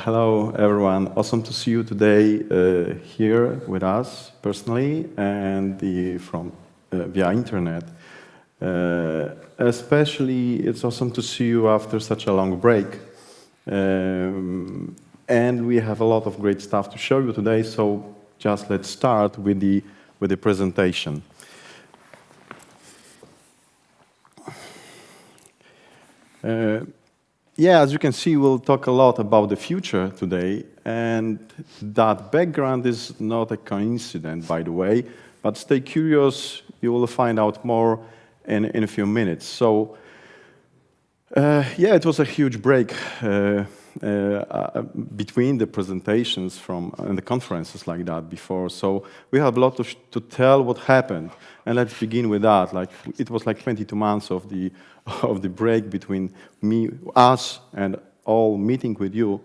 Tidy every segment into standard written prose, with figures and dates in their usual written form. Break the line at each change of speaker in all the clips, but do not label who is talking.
Hello, everyone. Awesome to see you today here with us personally and from via internet. Especially, it's awesome to see you after such a long break. And we have a lot of great stuff to show you today. So just let's start with the presentation. Yeah, as you can see, we'll talk a lot about the future today, and that background is not a coincidence, by the way, but stay curious, you will find out more in a few minutes. So, yeah, it was a huge break between the presentations and the conferences like that before, so we have a lot to tell what happened, and let's begin with that. Like, it was like 22 months of the break between us, and all meeting with you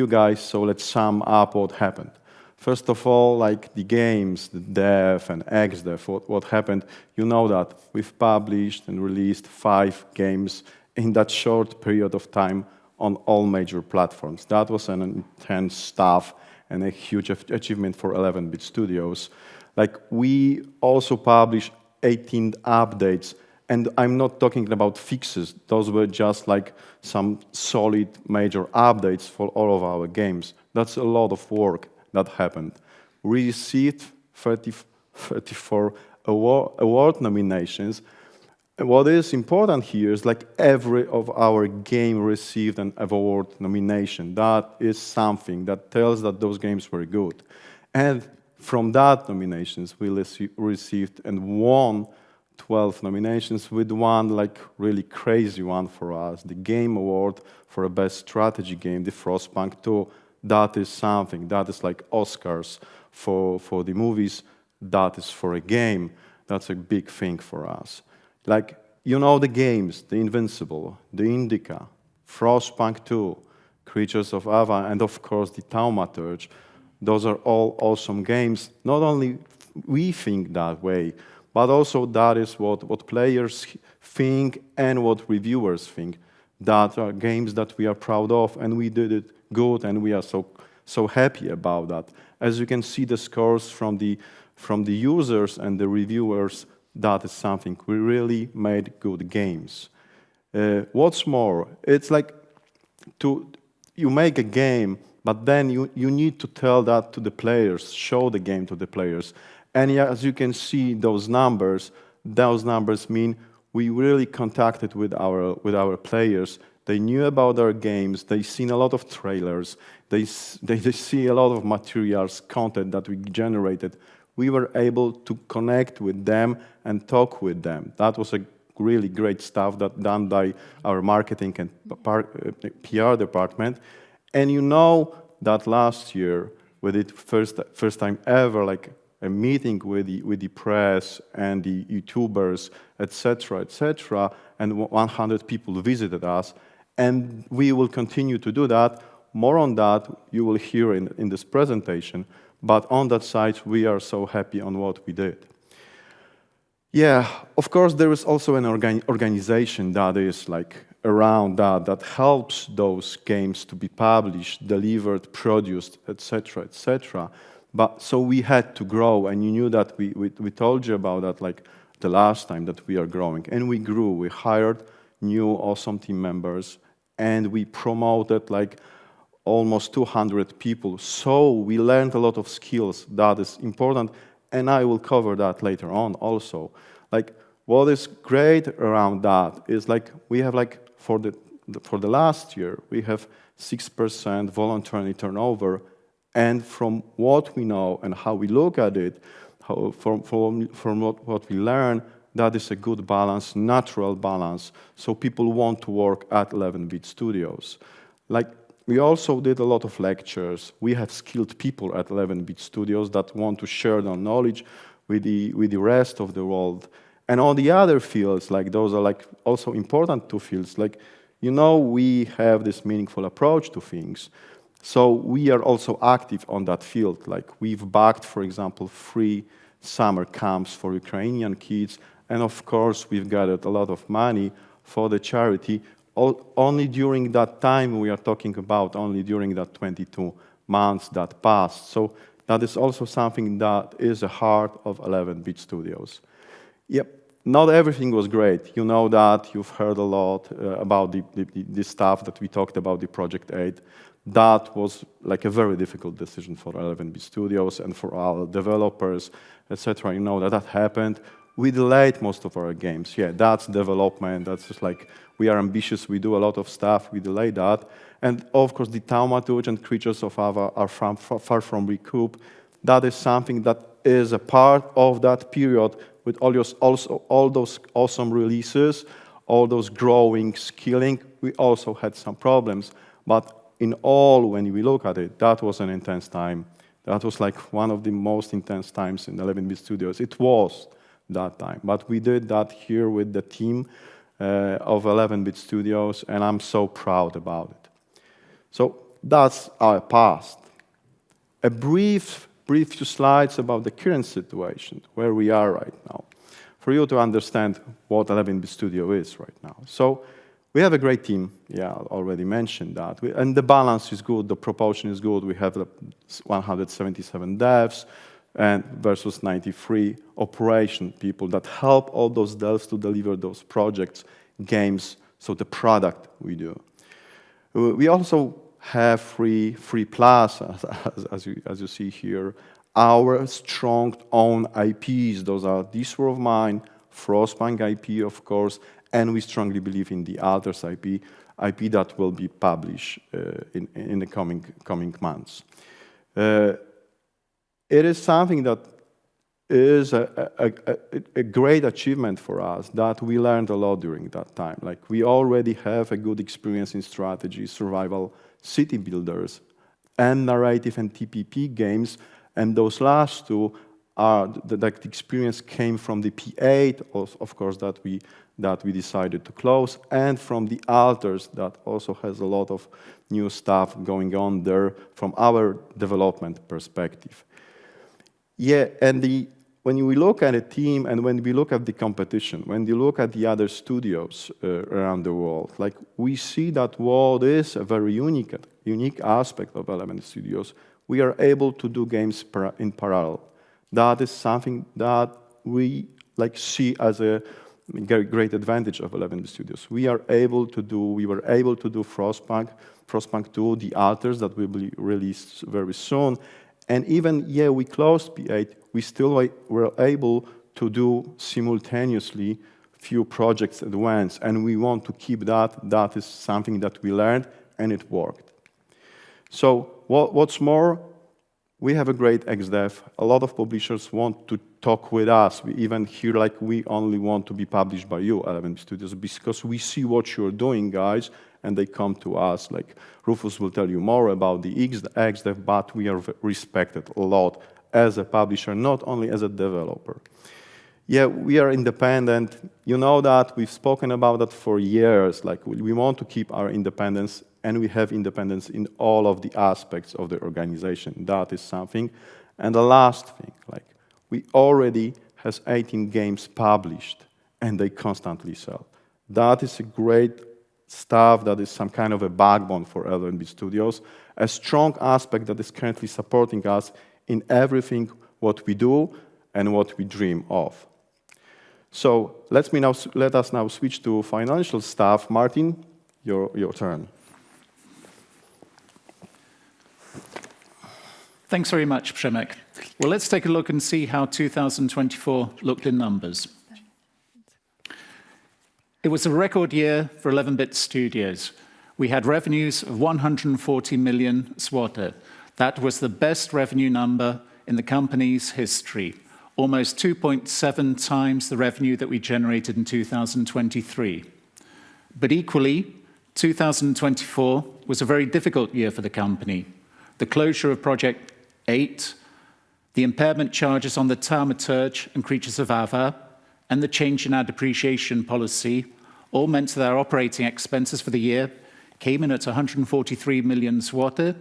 guys. So let's sum up what happened. First of all, like the games, the dev and XDEV, what happened, you know that we've published and released 5 games in that short period of time on all major platforms. That was an intense stuff and a huge achievement for 11-bit studios. Like, we also published 18 updates. And I'm not talking about fixes. Those were just like some solid major updates for all of our games. That's a lot of work that happened. We received 34 award nominations. And what is important here is like every of our game received an award nomination. That is something that tells that those games were good. And from that nominations, we received and won 12 nominations, with one like really crazy one for us, the Game Award for a Best Strategy Game, the Frostpunk 2. That is something, that is like Oscars for the movies, that is for a game. That's a big thing for us. Like, you know the games, the Invincible, the Indica, Frostpunk 2, Creatures of Ava, and of course the Thaumaturge. Those are all awesome games. Not only we think that way, but also that is what players think and what reviewers think. That are games that we are proud of, and we did it good, and we are so happy about that. As you can see the scores from the users and the reviewers, that is something. We really made good games. What's more, it's like you make a game, but then you need to tell that to the players, show the game to the players. And yeah, as you can see, those numbers mean we really contacted with our players. They knew about our games. They've seen a lot of trailers. They see a lot of materials, content that we generated. We were able to connect with them and talk with them. That was a really great stuff done by our marketing and PR department. And you know that last year, we did first time ever, like, a meeting with the press and the YouTubers, etc., and 100 people visited us, and we will continue to do that. More on that you will hear in this presentation, but on that side, we are so happy on what we did. Yeah, of course, there is also an organization that is like around that helps those games to be published, delivered, produced, etc. But so we had to grow, and you knew that we told you about that like the last time that we are growing, and we grew. We hired new awesome team members, and we promoted like almost 200 people. So we learned a lot of skills. That is important, and I will cover that later on also. Like, what is great around that is like we have like for the last year we have 6% voluntary turnover. And from what we know and how we look at it, from what we learn, that is a good balance, natural balance. So people want to work at 11-bit studios. Like, we also did a lot of lectures. We have skilled people at 11-bit studios that want to share their knowledge with the rest of the world. And on the other fields, like those are like also important two fields. Like, you know, we have this meaningful approach to things. So we are also active on that field. Like, we've backed, for example, 3 summer camps for Ukrainian kids, and of course we've gathered a lot of money for the charity only during that time, we are talking about only during that 22 months that passed. So that is also something that is the heart of 11-bit studios. Yep, not everything was great. You know that, you've heard a lot about the stuff that we talked about, the Project 8. That was like a very difficult decision for 11-bit studios and for our developers, etc. You know that happened. We delayed most of our games. Yeah, that's development. That's just like, we are ambitious, we do a lot of stuff, we delay that. And of course, the Thaumaturge and Creatures of Ava are far from recoup. That is something that is a part of that period with all those awesome releases, all those growing, scaling. We also had some problems. But in all, when we look at it, that was an intense time. That was like one of the most intense times in 11-bit studios. It was that time. But we did that here with the team of 11-bit studios, and I'm so proud about it. So that's our past. A brief few slides about the current situation, where we are right now, for you to understand what 11-bit studio is right now. So we have a great team. Yeah, I already mentioned that. And the balance is good, the proportion is good. We have 177 devs and versus 93 operation people that help all those devs to deliver those projects, games, so the product we do. We also have free plus, as you see here, our strong own IPs. Those are This War of Mine, Frostpunk IP, of course, and we strongly believe in the Alters IP that will be published in the coming months. It is something that is a great achievement for us, that we learned a lot during that time. Like, we already have a good experience in strategy, survival, city builders, and narrative and TPP games, and those last two are that experience came from the P8, of course, that we decided to close, and from the Alters, that also has a lot of new stuff going on there from our development perspective. Yeah, and when we look at a team and when we look at the competition, when you look at the other studios around the world, like, we see that what is a very unique aspect of 11 studios, we are able to do games in parallel. That is something that we see as a great advantage of 11 studios. We were able to do Frostpunk 2, the Alters that will be released very soon. And even, yeah, we closed P8, we still were able to do simultaneously few projects at once, and we want to keep that. That is something that we learned, and it worked. So what's more, we have a great XDEV. A lot of publishers want to talk with us. We even hear like, we only want to be published by you, 11 Studios, because we see what you're doing, guys, and they come to us. Like, Rufus will tell you more about the XDEV, but we are respected a lot as a publisher, not only as a developer. Yeah, we are independent. You know that. We've spoken about that for years. Like, we want to keep our independence, and we have independence in all of the aspects of the organization. That is something. And the last thing, like, we already has 18 games published, and they constantly sell. That is a great stuff. That is some kind of a backbone for 11-bit studios, a strong aspect that is currently supporting us in everything what we do and what we dream of. So let us now switch to financial stuff. Martin, your turn.
Thanks very much, Przemek. Well, let's take a look and see how 2024 looked in numbers. It was a record year for 11-bit studios. We had revenues of 140 million zloty. That was the best revenue number in the company's history, almost 2.7 times the revenue that we generated in 2023. But equally, 2024 was a very difficult year for the company. The closure of Project 8, the impairment charges on the Thaumaturge and Creatures of Ava, and the change in our depreciation policy all meant that our operating expenses for the year came in at 143 million zloty,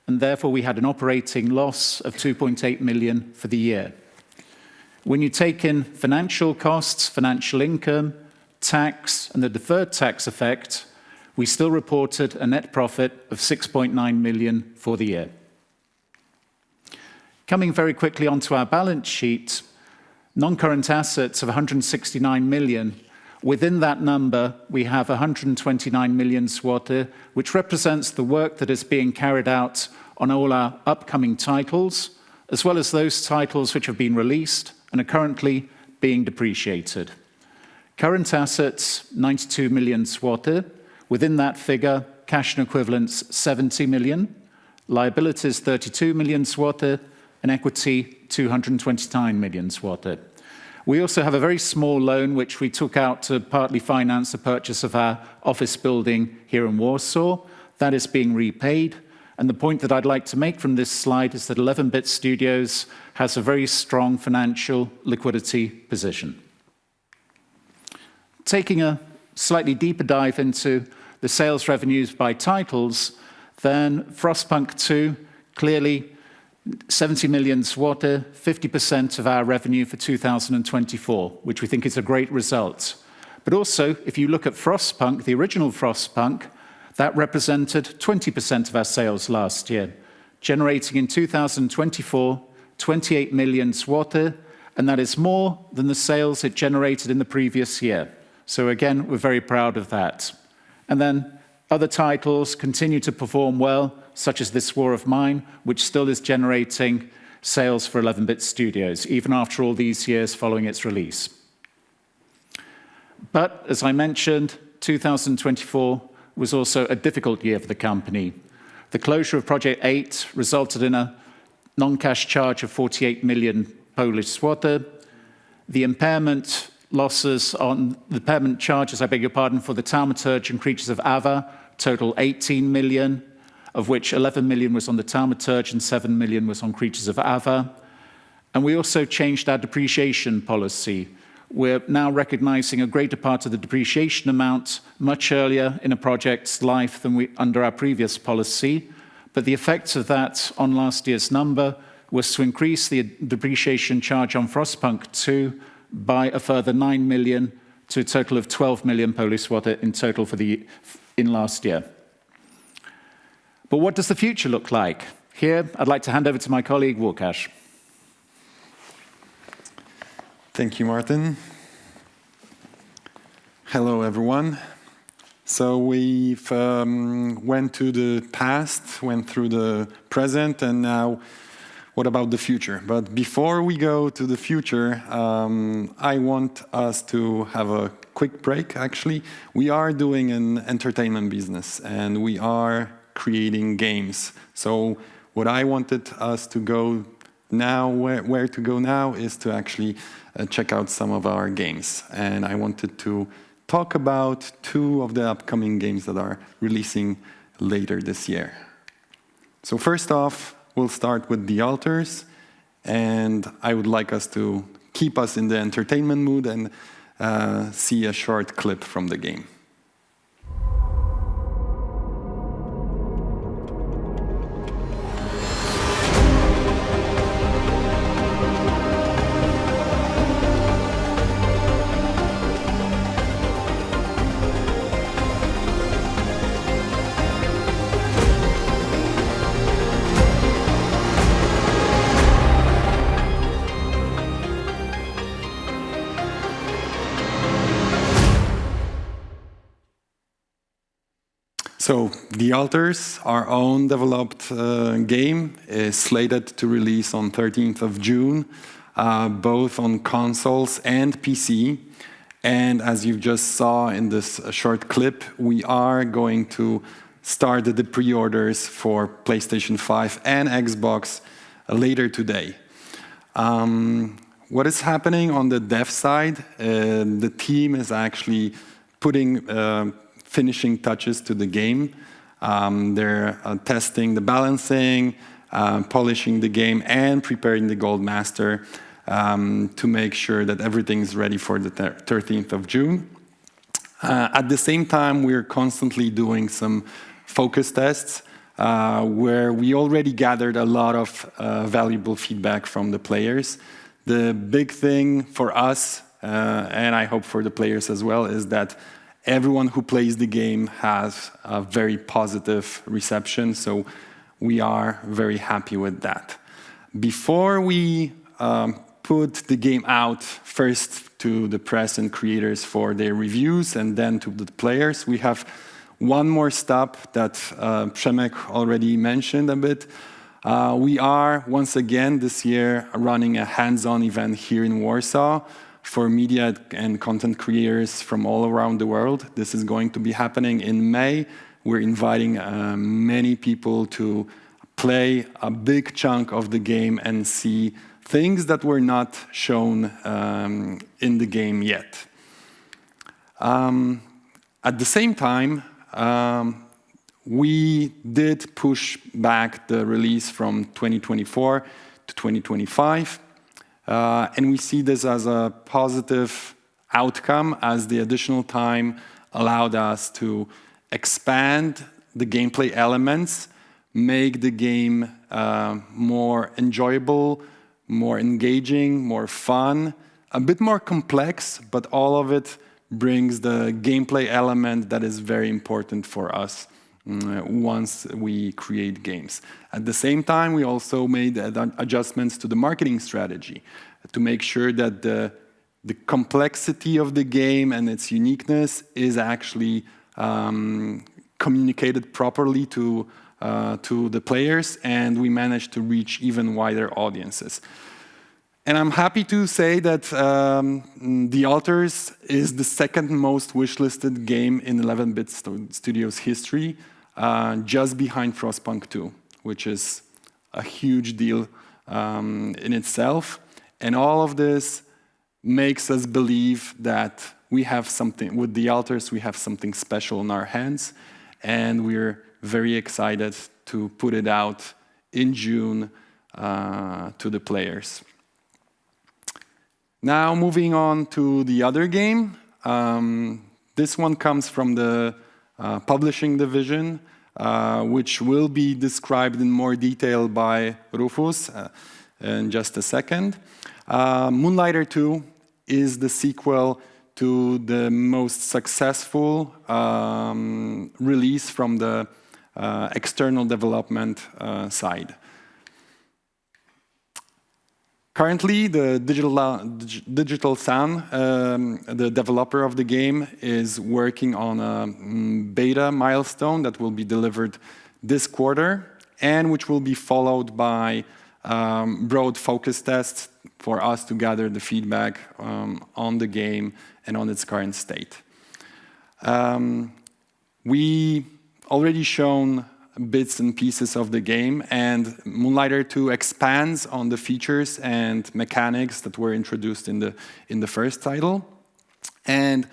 and therefore we had an operating loss of 2.8 million for the year. When you take in financial costs, financial income, tax, and the deferred tax effect, we still reported a net profit of 6.9 million for the year. Coming very quickly onto our balance sheet, non-current assets of 169 million. Within that number, we have 129 million zloty, which represents the work that is being carried out on all our upcoming titles, as well as those titles which have been released and are currently being depreciated. Current assets, 92 million zloty. Within that figure, cash and equivalents, 70 million. Liabilities, 32 million zloty. And equity, 229 million zloty. We also have a very small loan which we took out to partly finance the purchase of our office building here in Warsaw. That is being repaid. And the point that I'd like to make from this slide is that 11-Bit Studios has a very strong financial liquidity position. Taking a slightly deeper dive into the sales revenues by titles, then Frostpunk 2, clearly 70 million zloty, 50% of our revenue for 2024, which we think is a great result. But also, if you look at Frostpunk, the original Frostpunk, that represented 20% of our sales last year, generating in 2024 28 million zloty, and that is more than the sales it generated in the previous year. So again, we're very proud of that. And then other titles continue to perform well, such as This War of Mine, which still is generating sales for 11-Bit Studios, even after all these years following its release. But, as I mentioned, 2024 was also a difficult year for the company. The closure of Project 8 resulted in a non-cash charge of 48 million Polish zloty. The impairment charges, I beg your pardon, for the Thaumaturge and Creatures of Ava total 18 million, of which 11 million was on the Thaumaturge and 7 million was on Creatures of Ava. And we also changed our depreciation policy. We're now recognizing a greater part of the depreciation amount much earlier in a project's life than under our previous policy. But the effects of that on last year's number was to increase the depreciation charge on Frostpunk 2 by a further 9 million to a total of 12 million Polish zloty in total in last year. But what does the future look like? Here, I'd like to hand over to my colleague, Łukasz.
Thank you, Martin. Hello, everyone. So we've went to the past, went through the present, and now what about the future? But before we go to the future, I want us to have a quick break, actually. We are doing an entertainment business, and we are creating games. So what I wanted us to go now, where to go now, is to actually check out some of our games. And I wanted to talk about two of the upcoming games that are releasing later this year. So first off, we'll start with The Altars, and I would like us to keep us in the entertainment mood and see a short clip from the game. So, The Altars, our own developed game, is slated to release on 13th of June, both on consoles and PC. And as you just saw in this short clip, we are going to start the pre-orders for PlayStation 5 and Xbox later today. What is happening on the dev side? The team is actually putting finishing touches to the game. They're testing the balancing, polishing the game, and preparing the Gold Master to make sure that everything's ready for the 13th of June. At the same time, we're constantly doing some focus tests where we already gathered a lot of valuable feedback from the players. The big thing for us, and I hope for the players as well, is that everyone who plays the game has a very positive reception, so we are very happy with that. Before we put the game out first to the press and creators for their reviews and then to the players, we have one more stop that Przemek already mentioned a bit. We are, once again, this year running a hands-on event here in Warsaw for media and content creators from all around the world. This is going to be happening in May. We're inviting many people to play a big chunk of the game and see things that were not shown in the game yet. At the same time, we did push back the release from 2024 to 2025, and we see this as a positive outcome, as the additional time allowed us to expand the gameplay elements, make the game more enjoyable, more engaging, more fun, a bit more complex, but all of it brings the gameplay element that is very important for us once we create games. At the same time, we also made adjustments to the marketing strategy to make sure that the complexity of the game and its uniqueness is actually communicated properly to the players, and we managed to reach even wider audiences. And I'm happy to say that The Alters is the second most wishlisted game in 11-bit Studios history, just behind Frostpunk 2, which is a huge deal in itself. And all of this makes us believe that we have something, with The Alters, we have something special in our hands, and we're very excited to put it out in June to the players. Now moving on to the other game. This one comes from the publishing division, which will be described in more detail by Rufus in just a second. Moonlighter 2 is the sequel to the most successful release from the external development side. Currently, the Digital Sun, the developer of the game, is working on a beta milestone that will be delivered this quarter, and which will be followed by broad focus tests for us to gather the feedback on the game and on its current state. We already shown bits and pieces of the game, and Moonlighter 2 expands on the features and mechanics that were introduced in the first title. And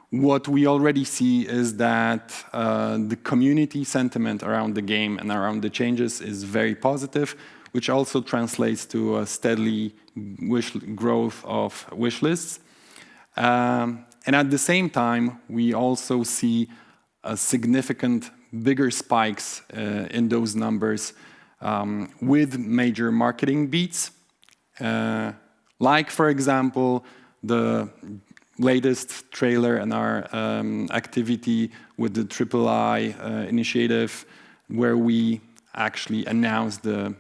what we already see is that the community sentiment around the game and around the changes is very positive, which also translates to a steadily growth of wish lists. And at the same time, we also see a significant bigger spikes in those numbers with major marketing beats. Like, for example, the latest trailer and our activity with the III initiative, where we actually announced the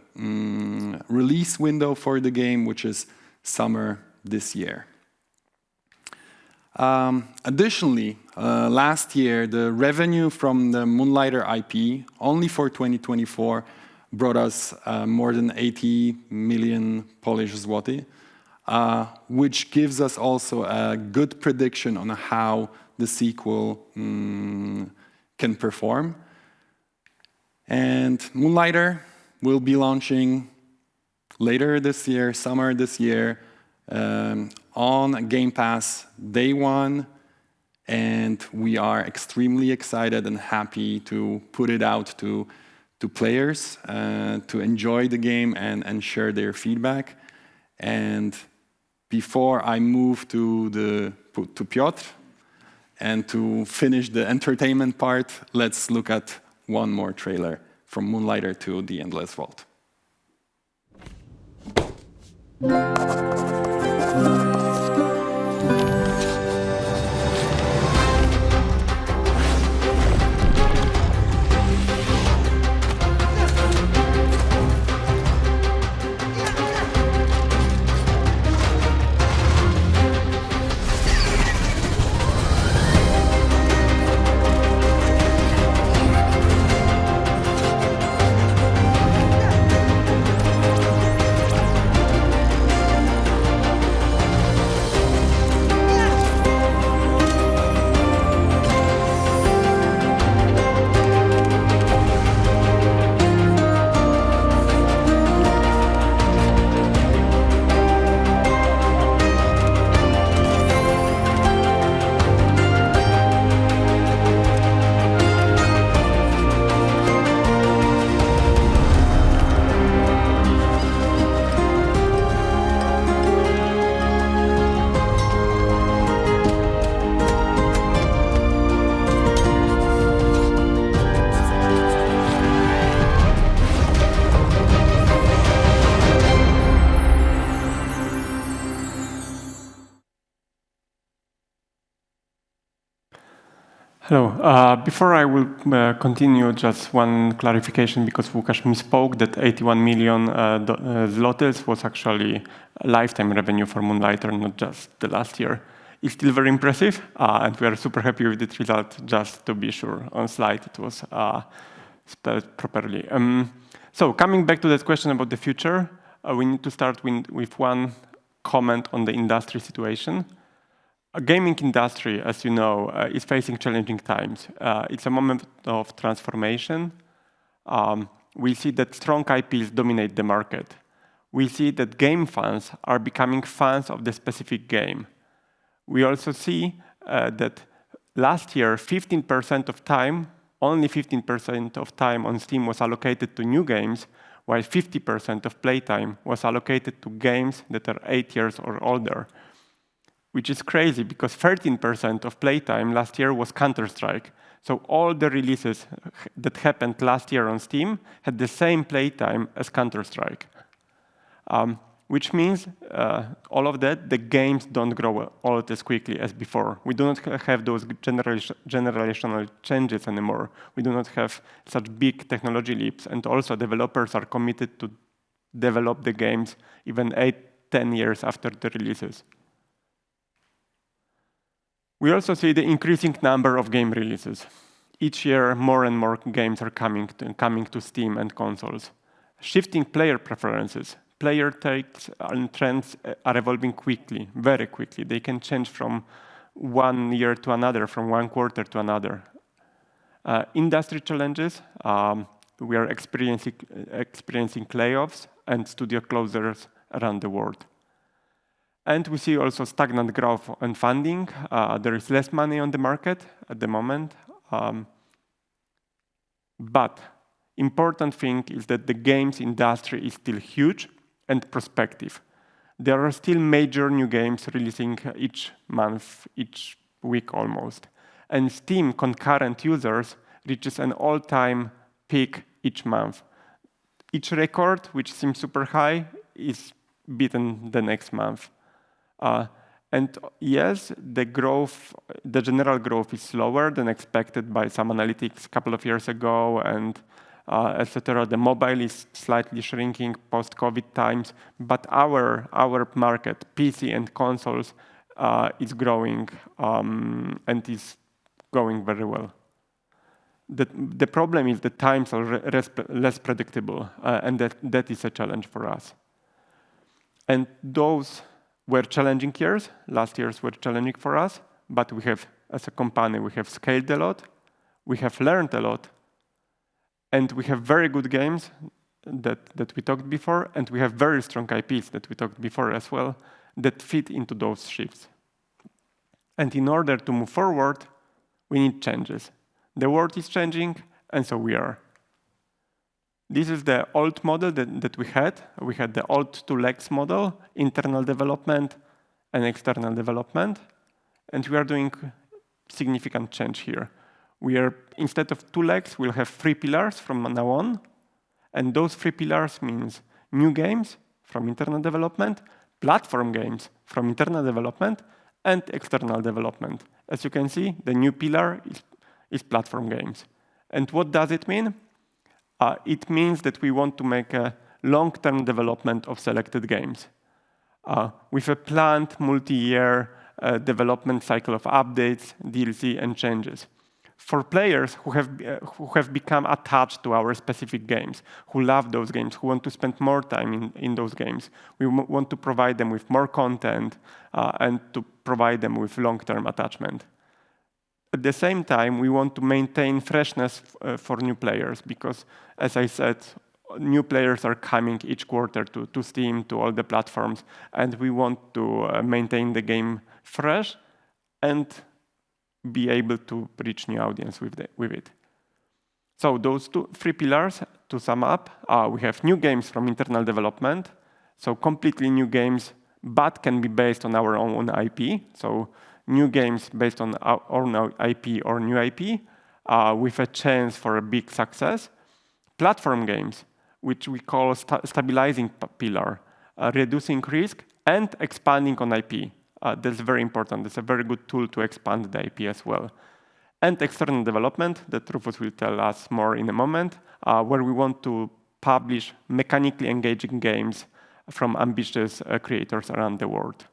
release window for the game, which is summer this year. Additionally, last year, the revenue from the Moonlighter IP, only for 2024, brought us more than 80 million Polish zloty, which gives us also a good prediction on how the sequel can perform. And Moonlighter will be launching later this year, summer this year, on Game Pass day one, and we are extremely excited and happy to put it out to players to enjoy the game and share their feedback. And before I move to Piotr and to finish the entertainment part, let's look at one more trailer from Moonlighter 2: The Endless Vault.
Hello. Before I will continue, just one clarification, because Łukasz misspoke that 81 million zlotys was actually lifetime revenue for Moonlighter, not just the last year. It's still very impressive, and we are super happy with the result. Just to be sure, on slide it was spelled properly. So coming back to that question about the future, we need to start with one comment on the industry situation. A gaming industry, as you know, is facing challenging times. It's a moment of transformation. We see that strong IPs dominate the market. We see that game fans are becoming fans of the specific game. We also see that last year, 15% of time, only 15% of time on Steam was allocated to new games, while 50% of playtime was allocated to games that are 8 years or older. Which is crazy, because 13% of playtime last year was Counter-Strike. So all the releases that happened last year on Steam had the same playtime as Counter-Strike. Which means, all of that, the games don't grow all as quickly as before. We do not have those generational changes anymore. We do not have such big technology leaps, and also developers are committed to develop the games even 8-10 years after the releases. We also see the increasing number of game releases. Each year, more and more games are coming to Steam and consoles. Shifting player preferences. Player takes and trends are evolving quickly, very quickly. They can change from one year to another, from one quarter to another. Industry challenges. We are experiencing layoffs and studio closures around the world. And we see also stagnant growth and funding. There is less money on the market at the moment. But important thing is that the games industry is still huge and prospective. There are still major new games releasing each month, each week almost. And Steam concurrent users reaches an all-time peak each month. Each record, which seems super high, is beaten the next month. And yes, the general growth is slower than expected by some analytics a couple of years ago, and etc. The mobile is slightly shrinking post-COVID times, but our market, PC and consoles, is growing and is going very well. The problem is the times are less predictable, and that is a challenge for us. And those were challenging years. Last years were challenging for us, but we have, as a company, we have scaled a lot, we have learned a lot, and we have very good games that we talked before, and we have very strong IPs that we talked before as well, that fit into those shifts. And in order to move forward, we need changes. The world is changing, and so we are. This is the old model that we had. We had the old two legs model, internal development and external development. And we are doing significant change here. Instead of 2 legs, we'll have 3 pillars from now on. And those 3 pillars means new games from internal development, platform games from internal development, and external development. As you can see, the new pillar is platform games. And what does it mean? It means that we want to make a long-term development of selected games with a planned multi-year development cycle of updates, DLC, and changes. For players who have become attached to our specific games, who love those games, who want to spend more time in those games, we want to provide them with more content and to provide them with long-term attachment. At the same time, we want to maintain freshness for new players because, as I said, new players are coming each quarter to Steam, to all the platforms, and we want to maintain the game fresh and be able to reach new audience with it. So those 3 pillars, to sum up, we have new games from internal development, so completely new games, but can be based on our own IP. So new games based on our own IP or new IP with a chance for a big success. Platform games, which we call stabilizing pillar, reducing risk and expanding on IP. That's very important. It's a very good tool to expand the IP as well. and external development that Rufus will tell us more in a moment, where we want to publish mechanically engaging games from ambitious creators around the world.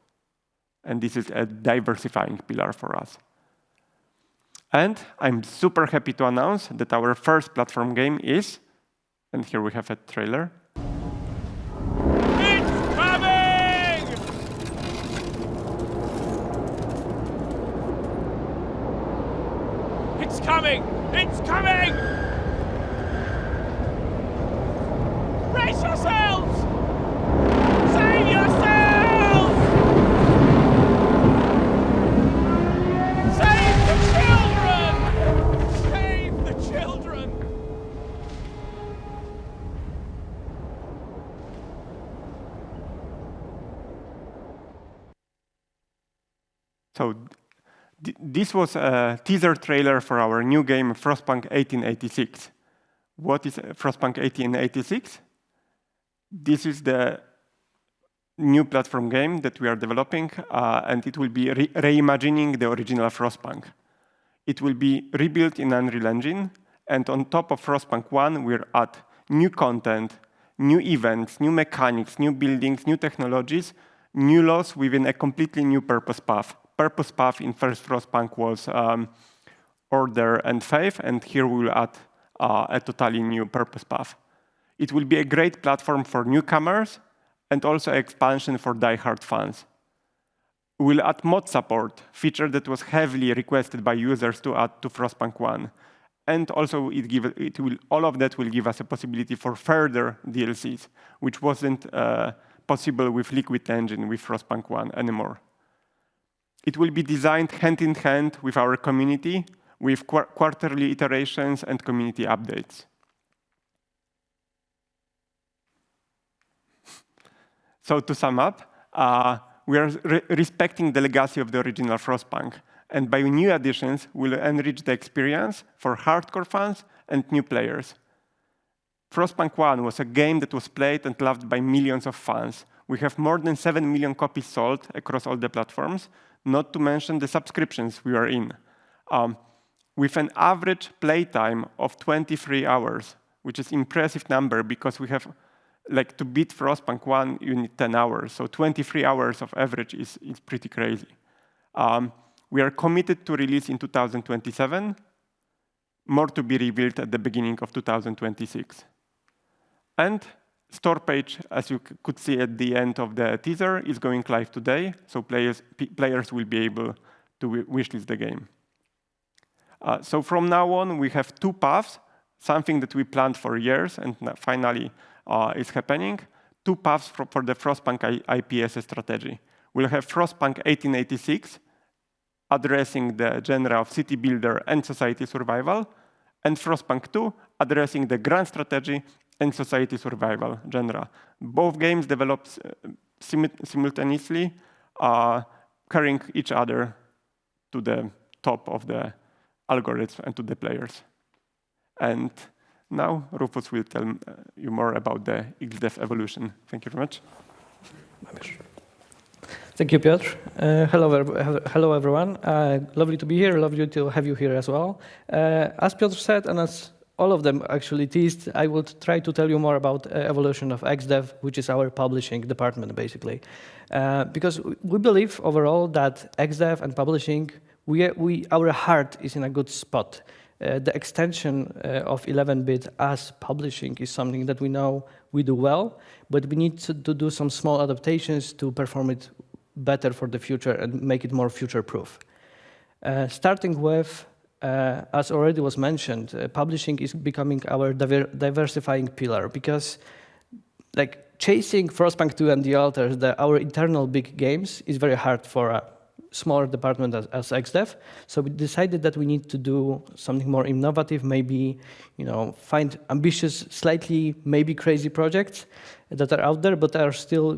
And this is a diversifying pillar for us. And I'm super happy to announce that our first platform game is, and here we have a trailer.
It's coming! It's coming! It's coming! Brace yourselves! Save yourselves! Save the children! Save the children!
So this was a teaser trailer for our new game, Frostpunk 1886. What is Frostpunk 1886? This is the new platform game that we are developing, and it will be reimagining the original Frostpunk. It will be rebuilt in Unreal Engine, and on top of Frostpunk 1, we'll add new content, new events, new mechanics, new buildings, new technologies, new laws within a completely new purpose path. Purpose path in first Frostpunk was order and faith, and here we will add a totally new purpose path. It will be a great platform for newcomers and also expansion for die-hard fans. We'll add mod support, feature that was heavily requested by users to add to Frostpunk 1. And also all of that will give us a possibility for further DLCs, which wasn't possible with Liquid Engine with Frostpunk 1 anymore. It will be designed hand in hand with our community, with quarterly iterations and community updates. So to sum up, we are respecting the legacy of the original Frostpunk, and by new additions, we'll enrich the experience for hardcore fans and new players. Frostpunk 1 was a game that was played and loved by millions of fans. We have more than 7 million copies sold across all the platforms, not to mention the subscriptions we are in. With an average playtime of 23 hours, which is an impressive number because we have, like, to beat Frostpunk 1, you need 10 hours. So 23 hours of average is pretty crazy. We are committed to release in 2027, more to be revealed at the beginning of 2026. And store page, as you could see at the end of the teaser, is going live today, so players will be able to wishlist the game. So from now on, we have two paths, something that we planned for years and finally is happening. Two paths for the Frostpunk IPS strategy. We'll have Frostpunk 1886, addressing the genre of city builder and society survival, and Frostpunk 2, addressing the grand strategy and society survival genre. Both games developed simultaneously, carrying each other to the top of the algorithm and to the players. And now Rufus will tell you more about the XDEV evolution. Thank you very much.
Thank you, Piotr. Hello, everyone. Lovely to be here. Lovely to have you here as well. As Piotr said, and as all of them actually teased, I will try to tell you more about evolution of XDEV, which is our publishing department, basically. Because we believe overall that XDEV and publishing, our heart is in a good spot. The extension of 11-bit as publishing is something that we know we do well, but we need to do some small adaptations to perform it better for the future and make it more future-proof. Starting with, as already was mentioned, publishing is becoming our diversifying pillar because, like, chasing Frostpunk 2 and the others, our internal big games, is very hard for a smaller department as XDEV. So we decided that we need to do something more innovative, maybe, find ambitious, slightly maybe crazy projects that are out there, but are still,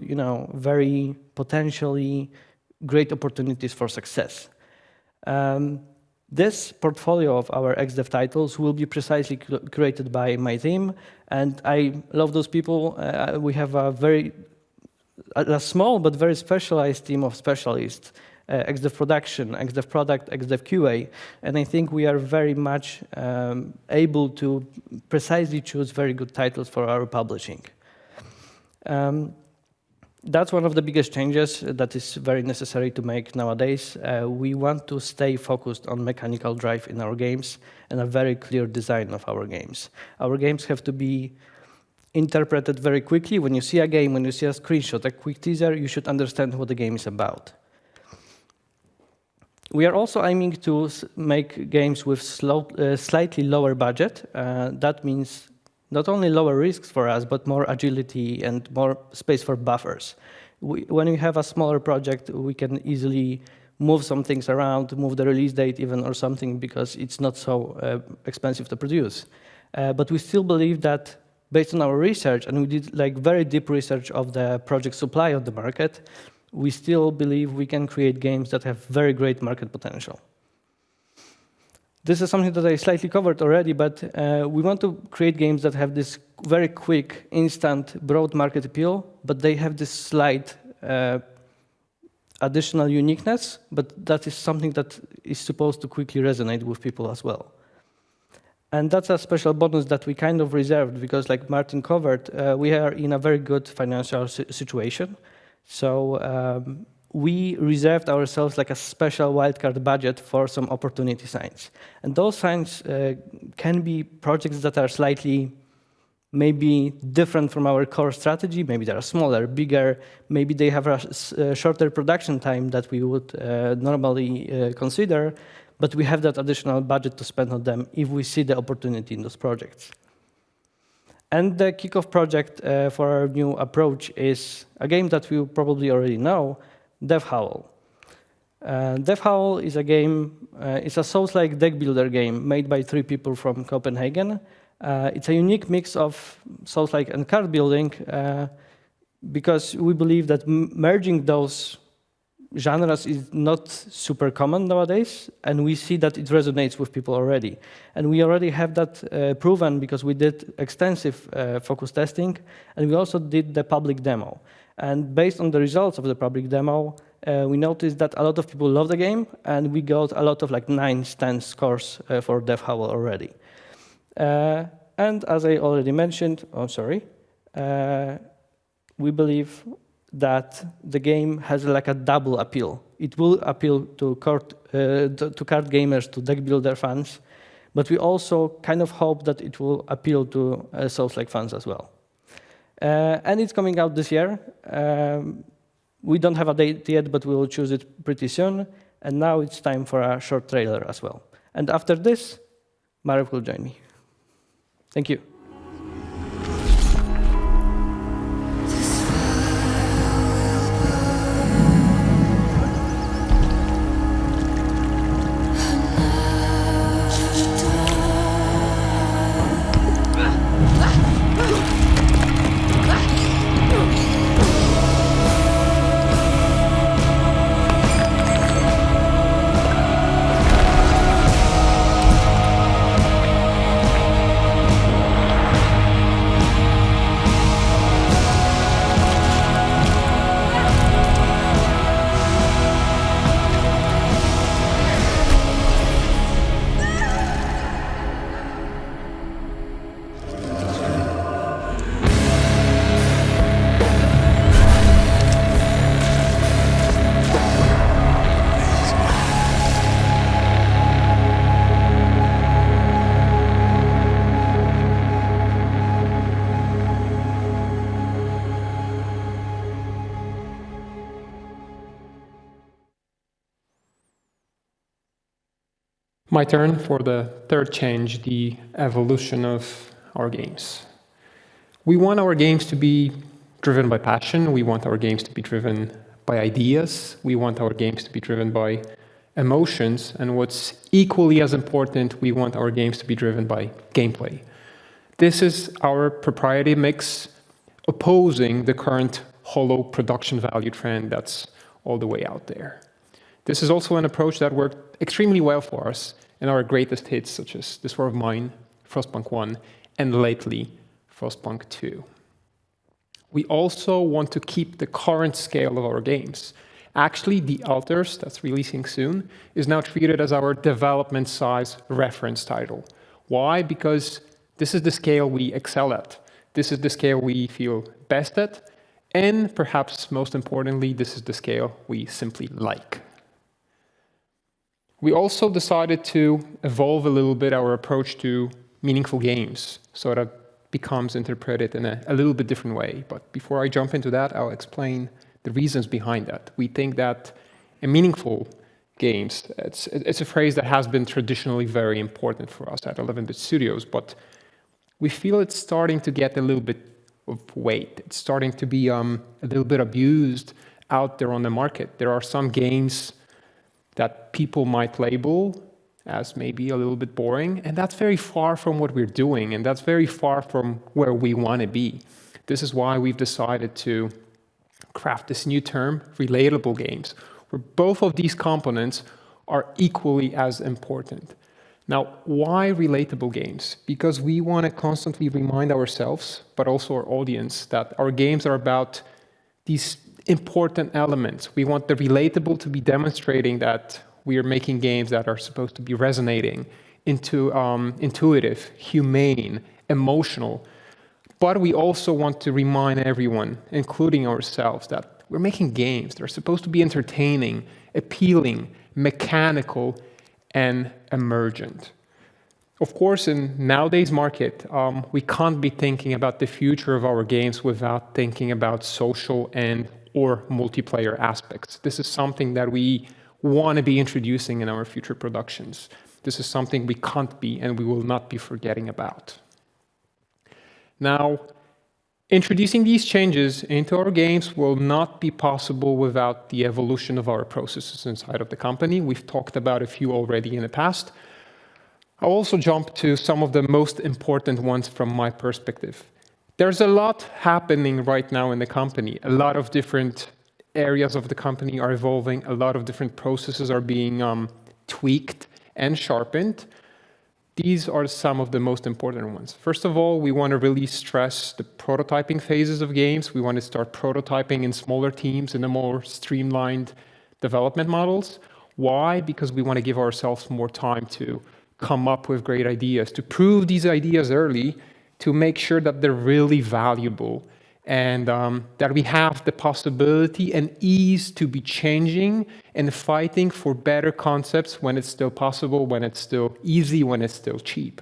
very potentially great opportunities for success. This portfolio of our XDEV titles will be precisely created by my team, and I love those people. We have a small but very specialized team of specialists XDEV production, XDEV product, XDEV QA, and I think we are very much able to precisely choose very good titles for our publishing. That's one of the biggest changes that is very necessary to make nowadays. We want to stay focused on mechanical drive in our games and a very clear design of our games. Our games have to be interpreted very quickly. When you see a game, when you see a screenshot, a quick teaser, you should understand what the game is about. We are also aiming to make games with slightly lower budget. That means not only lower risks for us, but more agility and more space for buffers. When we have a smaller project, we can easily move some things around, move the release date even or something, because it's not so expensive to produce. But we still believe that based on our research, and we did like very deep research of the project supply on the market, we still believe we can create games that have very great market potential. This is something that I slightly covered already, but we want to create games that have this very quick, instant, broad market appeal, but they have this slight additional uniqueness, but that is something that is supposed to quickly resonate with people as well. And that's a special bonus that we kind of reserved because, like Martin covered, we are in a very good financial situation. So we reserved ourselves like a special wildcard budget for some opportunity signs. And those signs can be projects that are slightly maybe different from our core strategy. Maybe they are smaller, bigger. Maybe they have a shorter production time that we would normally consider. But we have that additional budget to spend on them if we see the opportunity in those projects. And the kickoff project for our new approach is a game that you probably already know, Death Howl. Death Howl is a game, it's a Souls-like deck builder game made by 3 people from Copenhagen. It's a unique mix of Souls-like and card building because we believe that merging those genres is not super common nowadays, and we see that it resonates with people already. And we already have that proven because we did extensive focus testing, and we also did the public demo. And based on the results of the public demo, we noticed that a lot of people love the game, and we got a lot of like 9, 10 scores for Death Howl already. And as I already mentioned, we believe that the game has like a double appeal. It will appeal to card gamers, to deck builder fans, but we also kind of hope that it will appeal to Souls-like fans as well. And it's coming out this year. We don't have a date yet, but we will choose it pretty soon. And now it's time for a short trailer as well. And after this, Marek will join me. Thank you.
My turn for the third change, the evolution of our games. We want our games to be driven by passion. We want our games to be driven by ideas. We want our games to be driven by emotions. And what's equally as important, we want our games to be driven by gameplay. This is our proprietary mix opposing the current hollow production value trend that's all the way out there. This is also an approach that worked extremely well for us in our greatest hits, such as This War of Mine, Frostpunk 1, and lately, Frostpunk 2. We also want to keep the current scale of our games. Actually, the Alters, that's releasing soon, is now treated as our development size reference title. Why? Because this is the scale we excel at. This is the scale we feel best at. And perhaps most importantly, this is the scale we simply like. We also decided to evolve a little bit our approach to meaningful games, so that becomes interpreted in a little bit different way. But before I jump into that, I'll explain the reasons behind that. We think that in meaningful games, it's a phrase that has been traditionally very important for us at 11-bit Studios, but we feel it's starting to get a little bit of weight. It's starting to be a little bit abused out there on the market. There are some games that people might label as maybe a little bit boring, and that's very far from what we're doing, and that's very far from where we want to be. This is why we've decided to craft this new term, relatable games, where both of these components are equally as important. Now, why relatable games? Because we want to constantly remind ourselves, but also our audience, that our games are about these important elements. We want the relatable to be demonstrating that we are making games that are supposed to be resonating, intuitive, humane, emotional. But we also want to remind everyone, including ourselves, that we're making games. They're supposed to be entertaining, appealing, mechanical, and emergent. Of course, in nowadays market, we can't be thinking about the future of our games without thinking about social and or multiplayer aspects. This is something that we want to be introducing in our future productions. This is something we can't be and we will not be forgetting about. Now, introducing these changes into our games will not be possible without the evolution of our processes inside of the company. We've talked about a few already in the past. I'll also jump to some of the most important ones from my perspective. There's a lot happening right now in the company. A lot of different areas of the company are evolving. A lot of different processes are being tweaked and sharpened. These are some of the most important ones. First of all, we want to really stress the prototyping phases of games. We want to start prototyping in smaller teams in a more streamlined development models. Why? Because we want to give ourselves more time to come up with great ideas, to prove these ideas early, to make sure that they're really valuable and that we have the possibility and ease to be changing and fighting for better concepts when it's still possible, when it's still easy, when it's still cheap.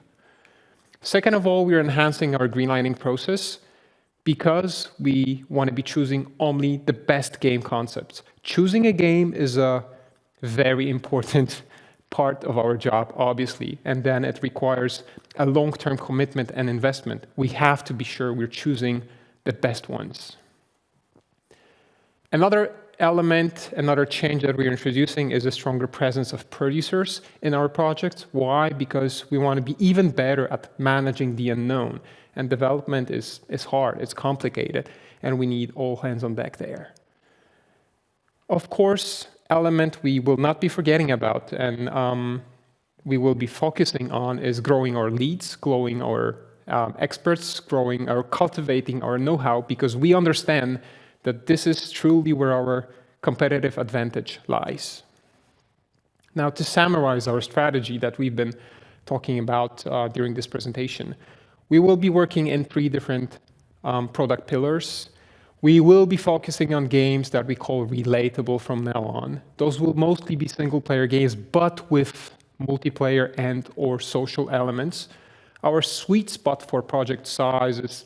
Second of all, we're enhancing our greenlighting process because we want to be choosing only the best game concepts. Choosing a game is a very important part of our job, obviously, and then it requires a long-term commitment and investment. We have to be sure we're choosing the best ones. Another element, another change that we're introducing is a stronger presence of producers in our projects. Why? Because we want to be even better at managing the unknown. And development is hard, it's complicated, and we need all hands on deck there. Of course, element we will not be forgetting about and we will be focusing on is growing our leads, growing our experts, growing or cultivating our know-how, because we understand that this is truly where our competitive advantage lies. Now, to summarize our strategy that we've been talking about during this presentation, we will be working in 3 different product pillars. We will be focusing on games that we call relatable from now on. Those will mostly be single-player games, but with multiplayer and or social elements. Our sweet spot for project size is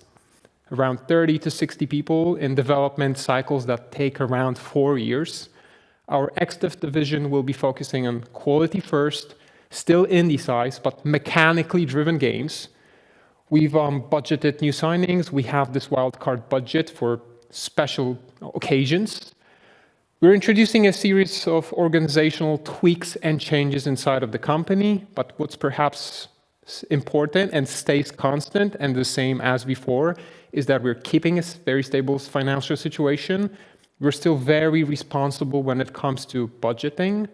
around 30 to 60 people in development cycles that take around 4 years. Our XDEV division will be focusing on quality first, still indie size, but mechanically driven games. We've budgeted new signings. We have this wildcard budget for special occasions. We're introducing a series of organizational tweaks and changes inside of the company, but what's perhaps important and stays constant and the same as before is that we're keeping a very stable financial situation. We're still very responsible when it comes to budgeting.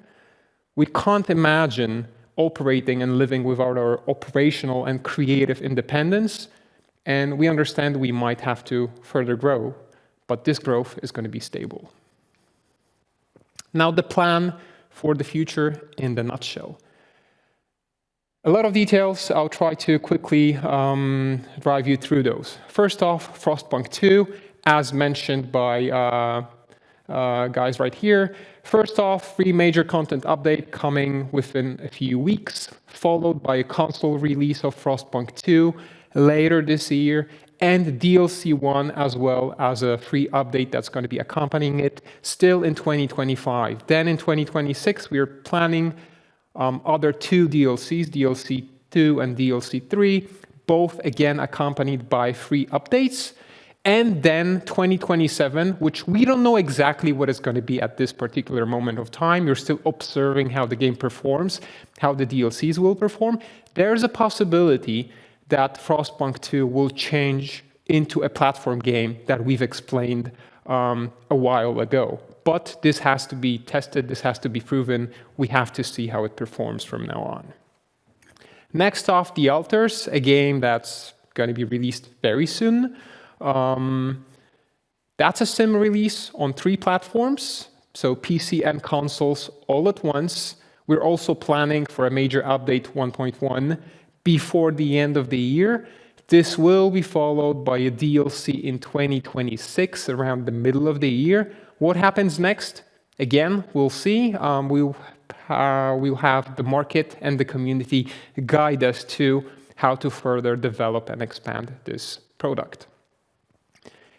We can't imagine operating and living without our operational and creative independence, and we understand we might have to further grow, but this growth is going to be stable. Now, the plan for the future in the nutshell. A lot of details. I'll try to quickly drive you through those. First off, Frostpunk 2, as mentioned by guys right here. First off, 3 major content update coming within a few weeks, followed by a console release of Frostpunk 2 later this year, and DLC 1 as well as a free update that's going to be accompanying it still in 2025. Then in 2026, we are planning other 2 DLCs, DLC 2 and DLC 3, both again accompanied by free updates. And then 2027, which we don't know exactly what it's going to be at this particular moment of time. You're still observing how the game performs, how the DLCs will perform. There's a possibility that Frostpunk 2 will change into a platform game that we've explained a while ago. But this has to be tested, this has to be proven. We have to see how it performs from now on. Next off, The Altars, a game that's going to be released very soon. That's a sim release on 3 platforms, so PC and consoles all at once. We're also planning for a major update 1.1 before the end of the year. This will be followed by a DLC in 2026, around the middle of the year. What happens next? Again, we'll see. We'll have the market and the community guide us to how to further develop and expand this product.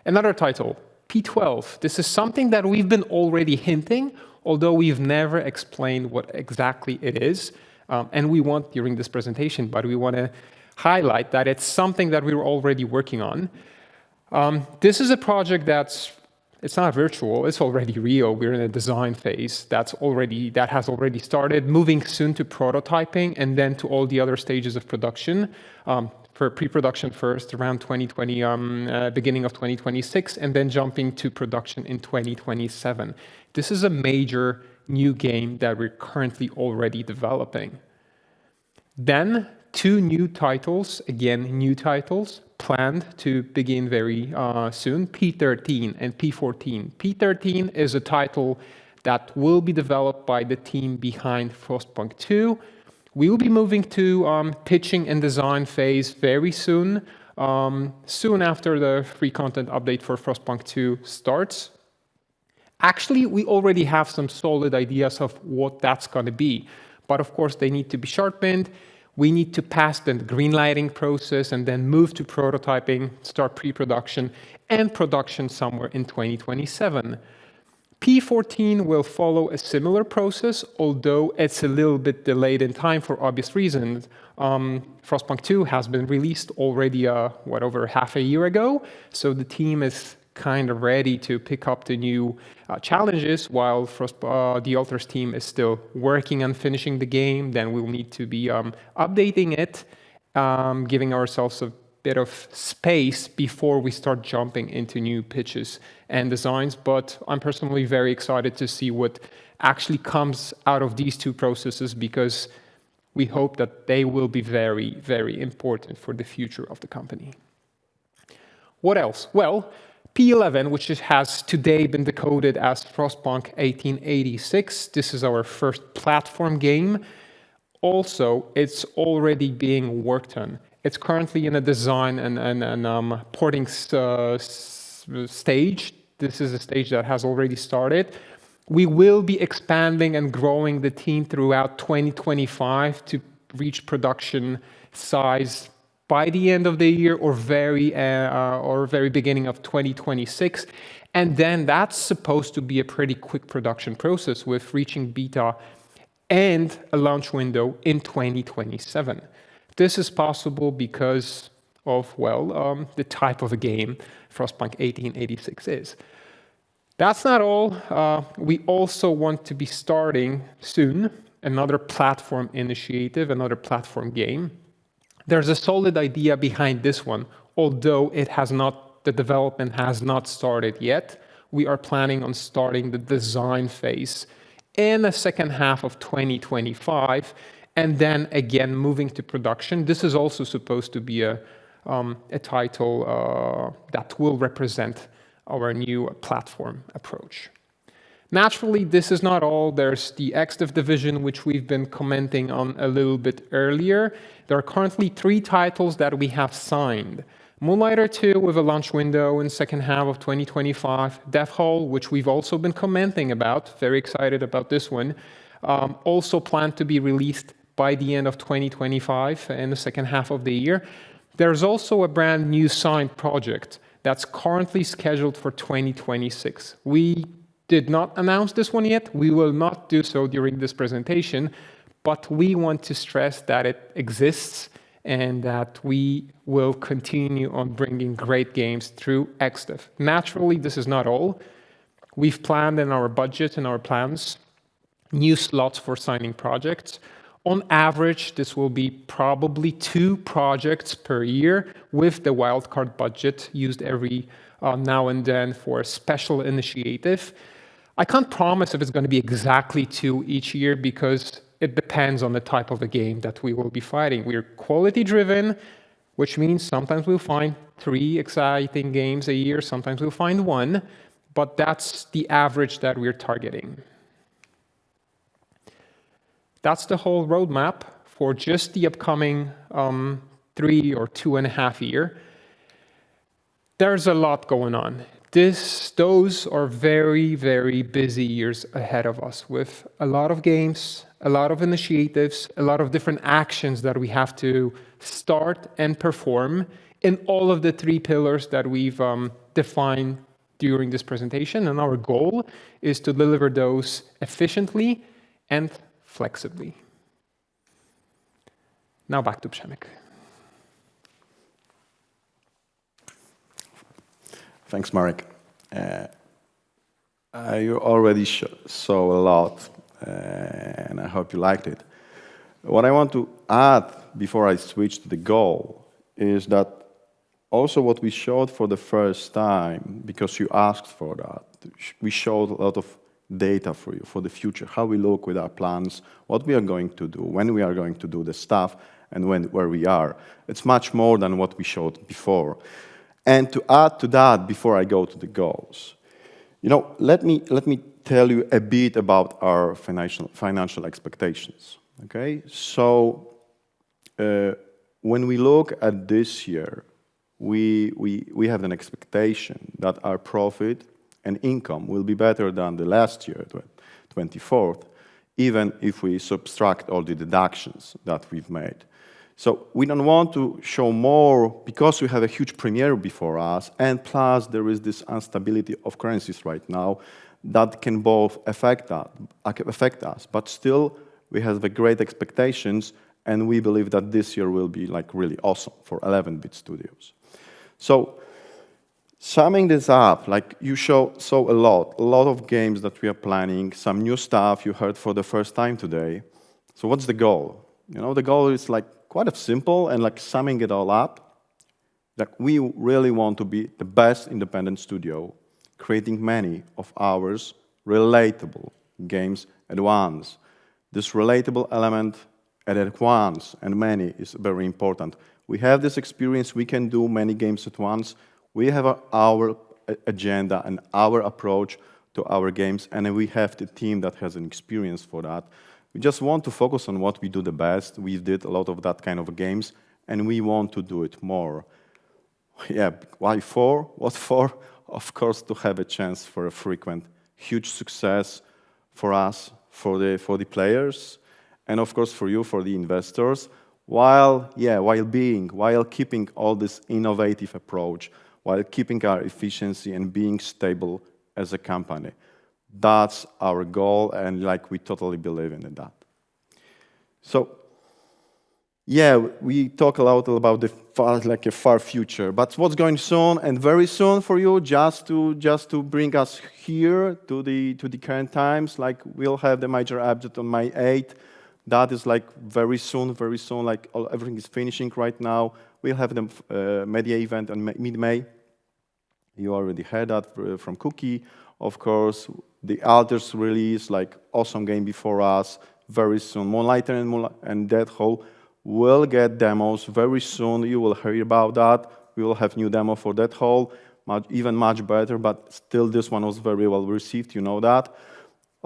Another title, P12. This is something that we've been already hinting, although we've never explained what exactly it is. And we won't during this presentation, but we want to highlight that it's something that we were already working on. This is a project it's not virtual, it's already real. We're in a design phase that has already started, moving soon to prototyping and then to all the other stages of production. For pre-production first, around 2020, beginning of 2026, and then jumping to production in 2027. This is a major new game that we're currently already developing. Then 2 new titles, again, new titles, planned to begin very soon, P13 and P14. P13 is a title that will be developed by the team behind Frostpunk 2. We will be moving to pitching and design phase very soon, soon after the free content update for Frostpunk 2 starts. Actually, we already have some solid ideas of what that's going to be, but of course they need to be sharpened. We need to pass the greenlighting process and then move to prototyping, start pre-production and production somewhere in 2027. P14 will follow a similar process, although it's a little bit delayed in time for obvious reasons. Frostpunk 2 has been released already, over half a year ago, so the team is kind of ready to pick up the new challenges, while the Altars team is still working on finishing the game. Then we'll need to be updating it, giving ourselves a bit of space before we start jumping into new pitches and designs. But I'm personally very excited to see what actually comes out of these 2 processes, because we hope that they will be very, very important for the future of the company. What else? Well, P11, which has today been decoded as Frostpunk 1886. This is our first platform game. Also, it's already being worked on. It's currently in a design and porting stage. This is a stage that has already started. We will be expanding and growing the team throughout 2025 to reach production size by the end of the year or very beginning of 2026. And then that's supposed to be a pretty quick production process, with reaching beta and a launch window in 2027. This is possible because of, the type of a game Frostpunk 1886 is. That's not all. We also want to be starting soon another platform initiative, another platform game. There's a solid idea behind this one, although the development has not started yet. We are planning on starting the design phase in the second half of 2025, and then again moving to production. This is also supposed to be a title that will represent our new platform approach. Naturally, this is not all. There's the XDEV division, which we've been commenting on a little bit earlier. There are currently 3 titles that we have signed. Moonlighter 2 with a launch window in second half of 2025. Death Hall, which we've also been commenting about, very excited about this one, also planned to be released by the end of 2025 in the second half of the year. There's also a brand new signed project that's currently scheduled for 2026. We did not announce this one yet. We will not do so during this presentation, but we want to stress that it exists and that we will continue on bringing great games through XDEV. Naturally, this is not all. We've planned in our budget and our plans new slots for signing projects. On average, this will be probably 2 projects per year with the wildcard budget used every now and then for a special initiative. I can't promise if it's going to be exactly 2 each year because it depends on the type of a game that we will be fighting. We're quality driven, which means sometimes we'll find 3 exciting games a year, sometimes we'll find 1, but that's the average that we're targeting. That's the whole roadmap for just the upcoming 3 or 2.5 years. There's a lot going on. Those are very, very busy years ahead of us with a lot of games, a lot of initiatives, a lot of different actions that we have to start and perform in all of the 3 pillars that we've defined during this presentation. And our goal is to deliver those efficiently and flexibly. Now back to Przemek.
Thanks, Marek. You already saw a lot, and I hope you liked it. What I want to add before I switch to the goal is that also what we showed for the first time, because you asked for that, we showed a lot of data for you for the future, how we look with our plans, what we are going to do, when we are going to do the stuff, and where we are. It's much more than what we showed before. And to add to that, before I go to the goals, let me tell you a bit about our financial expectations. Okay, so when we look at this year, we have an expectation that our profit and income will be better than the last year, 24th, even if we subtract all the deductions that we've made. So we don't want to show more because we have a huge premiere before us, and plus there is this instability of currencies right now that can both affect us, but still we have the great expectations, and we believe that this year will be like really awesome for 11-bit studios. So summing this up, like you saw a lot of games that we are planning, some new stuff you heard for the first time today. So what's the goal? The goal is like quite simple, and like summing it all up, that we really want to be the best independent studio, creating many of ours relatable games at once. This relatable element at once and many is very important. We have this experience, we can do many games at once. We have our agenda and our approach to our games, and we have the team that has an experience for that. We just want to focus on what we do the best. We did a lot of that kind of games, and we want to do it more. Yeah, why for? What for? Of course, to have a chance for a frequent, huge success for us, for the players, and of course for you, for the investors, while keeping all this innovative approach, while keeping our efficiency and being stable as a company. That's our goal, and like we totally believe in that. So, yeah, we talk a lot about the far future, but what's going soon and very soon for you, just to bring us here to the current times. Like we'll have the major update on May 8th. That is like very soon. Like everything is finishing right now. We'll have the media event on mid-May. You already heard that from Cookie, of course. The Alters release, like awesome game before us, very soon. Moonlighter and Death Hall will get demos very soon. You will hear about that. We will have new demo for Death Hall, even much better, but still this one was very well received, you know that.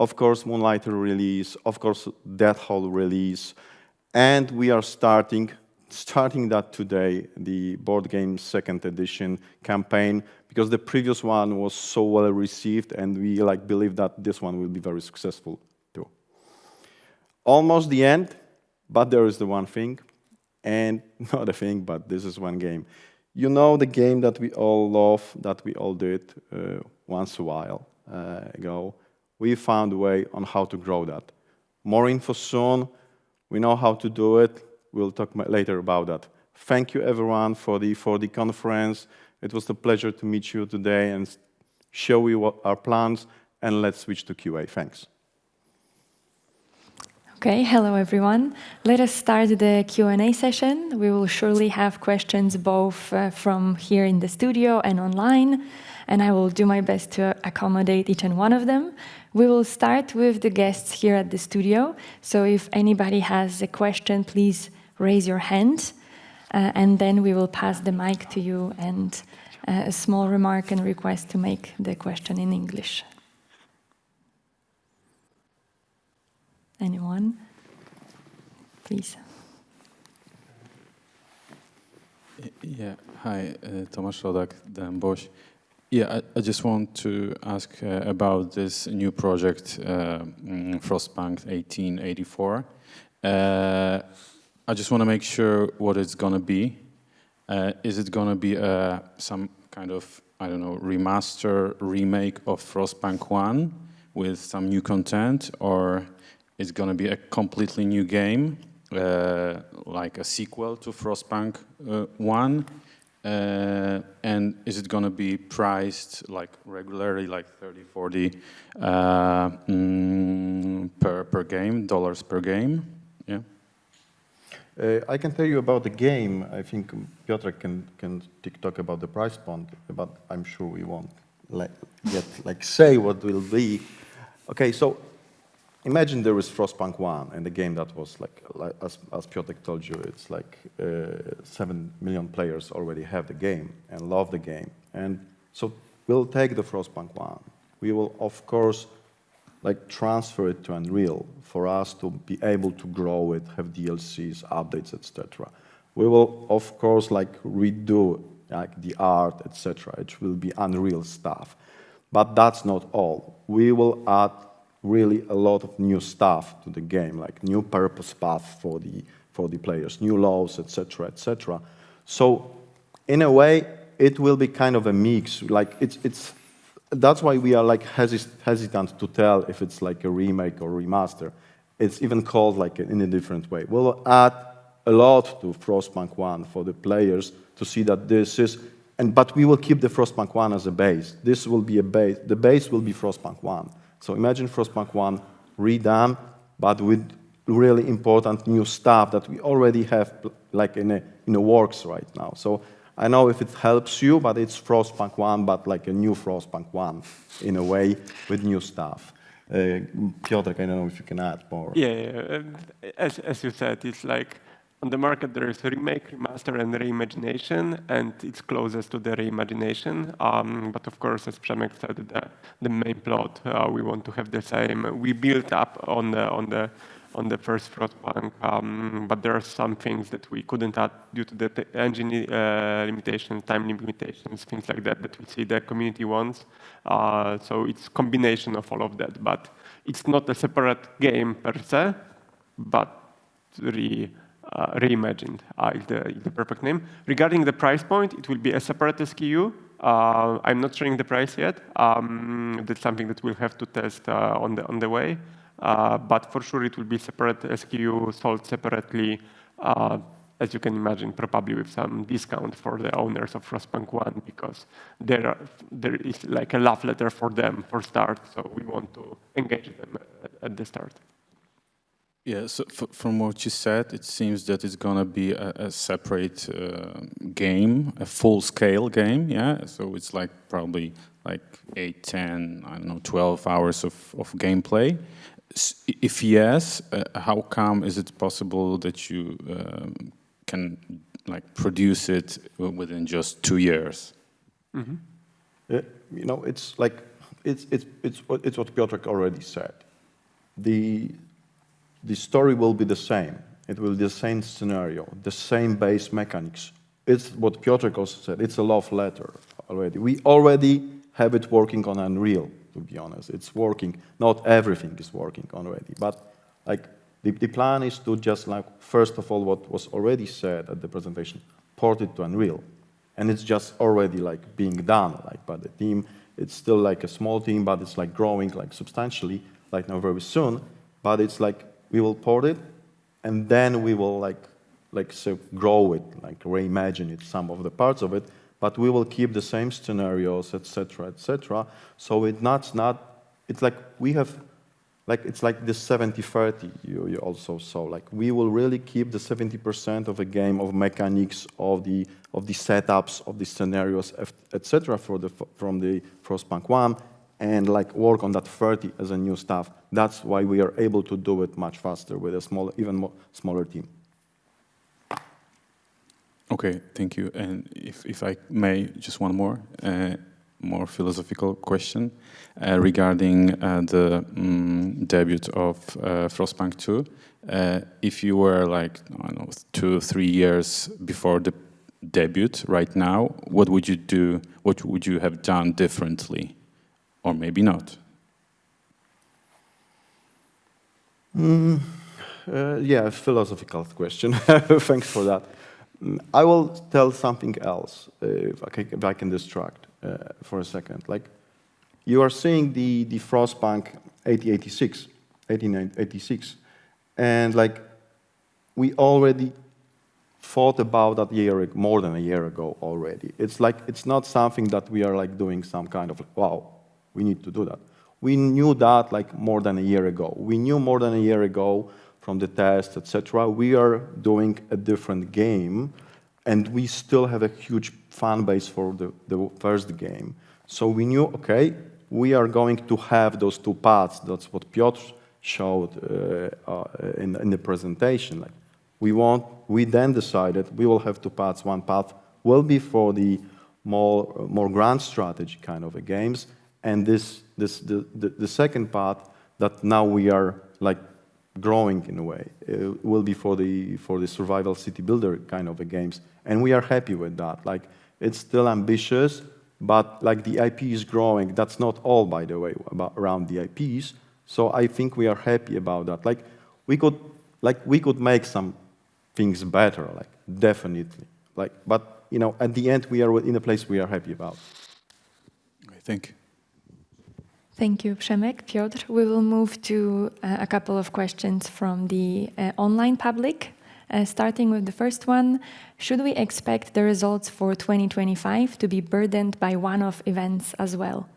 of course, Moonlighter release, of course, Death Hall release, and we are starting that today, the board game second edition campaign, because the previous one was so well received, and we believe that this one will be very successful too. Almost the end, but there is the one thing, and not a thing, but this is one game. You know the game that we all love, that we all did once a while ago. We found a way on how to grow that. More info soon. We know how to do it. We'll talk later about that. Thank you, everyone, for the conference. It was a pleasure to meet you today and show you what our plans. And let's switch to QA. Thanks.
Okay, hello everyone. Let us start the Q&A session. We will surely have questions both from here in the studio and online, and I will do my best to accommodate each and one of them. We will start with the guests here at the studio. So if anybody has a question, please raise your hand, and then we will pass the mic to you and a small remark and request to make the question in English. Anyone? Please.
Yeah, hi, Tomasz Rodak, Dan Bosch. Yeah, I just want to ask about this new project, Frostpunk 1884. I just want to make sure what it's going to be. Is it going to be some kind of, I don't know, remaster, remake of Frostpunk 1 with some new content, or it's going to be a completely new game, like a sequel to Frostpunk 1? And is it going to be priced regularly, like 30, 40 per game, dollars per game? Yeah.
I can tell you about the game. I think Piotr can talk about the price point, but I'm sure we won't yet say what will be. Okay, so imagine there is Frostpunk 1, and the game that was as Piotr told you, it's 7 million players already have the game and love the game. And so we'll take the Frostpunk 1. We will, of course, transfer it to Unreal for us to be able to grow it, have DLCs, updates, etc. We will, of course, redo the art, etc. It will be Unreal stuff. But that's not all. We will add really a lot of new stuff to the game, like new purpose path for the players, new laws, etc., etc. So in a way, it will be kind of a mix. That's why we are hesitant to tell if it's a remake or remaster. It's even called in a different way. We'll add a lot to Frostpunk 1 for the players to see that this is, but we will keep the Frostpunk 1 as a base. This will be a base. The base will be Frostpunk 1. So imagine Frostpunk 1 redone, but with really important new stuff that we already have in the works right now. So I know if it helps you, but it's Frostpunk 1, but a new Frostpunk 1 in a way with new stuff. Piotr, I don't know if you can add more.
Yeah. As you said, it's on the market there is a remake, remaster, and reimagination, and it's closest to the reimagination. But of course, as Przemek said, the main plot we want to have the same. We built up on the first Frostpunk, but there are some things that we couldn't add due to the engine limitations, time limitations, things like that we see the community wants. So it's a combination of all of that, but it's not a separate game per se, but reimagined is the perfect name. Regarding the price point, it will be a separate SKU. I'm not showing the price yet. That's something that we'll have to test on the way. But for sure, it will be separate SKU sold separately, as you can imagine, probably with some discount for the owners of Frostpunk 1, because there is a love letter for them for start. So we want to engage them at the start.
Yeah, so from what you said, it seems that it's going to be a separate game, a full-scale game, yeah? So it's probably 8, 10, I don't know, 12 hours of gameplay. If yes, how come is it possible that you can produce it within just 2 years?
Mm-hmm. It's what Piotr already said. the story will be the same. It will be the same scenario, the same base mechanics. It's what Piotr also said, it's a love letter already. We already have it working on Unreal, to be honest. It's working. Not everything is working already, but like the plan is to just like, first of all, what was already said at the presentation, port it to Unreal. And it's just already like being done like by the team. It's still like a small team, but it's like growing like substantially, like now very soon. But it's like we will port it, and then we will so grow it, like reimagine it, some of the parts of it. But we will keep the same scenarios, etc., etc. So it's not. It's like we have, like it's like the 70-30 you also saw. Like we will really keep the 70% of a game, of mechanics, of the setups, of the scenarios, etc. from the Frostpunk 1, and like work on that 30 as a new stuff. That's why we are able to do it much faster with a even smaller team.
Okay, thank you. And if I may, just one more philosophical question regarding the debut of Frostpunk 2. If you were like, I don't know, 2-3 years before the debut right now, what would you do? What would you have done differently? Or maybe not?
Yeah, philosophical question. Thanks for that. I will tell something else, if I can distract for a second. Like, you are seeing the Frostpunk 1886, and like, we already thought about that more than a year ago already. It's like, it's not something that we are like doing some kind of, like, wow, we need to do that. We knew that like more than a year ago. We knew more than a year ago from the test, etc. We are doing a different game, and we still have a huge fan base for the first game. So we knew, okay, we are going to have those two paths. That's what Piotr showed in the presentation. Like, we then decided we will have two paths. One path will be for the more grand strategy kind of games, and the second path that now we are like growing in a way will be for the survival city builder kind of games, and we are happy with that. Like, it's still ambitious, but like the IP is growing. That's not all, by the way, around the IPs. So I think we are happy about that. Like we could make some things better, like definitely. Like, but you know, at the end we are in a place we are happy about.
Okay, thank you.
Thank you, Przemek. Piotr, we will move to a couple of questions from the online public. Starting with the first one, should we expect the results for 2025 to be burdened by one-off events as well?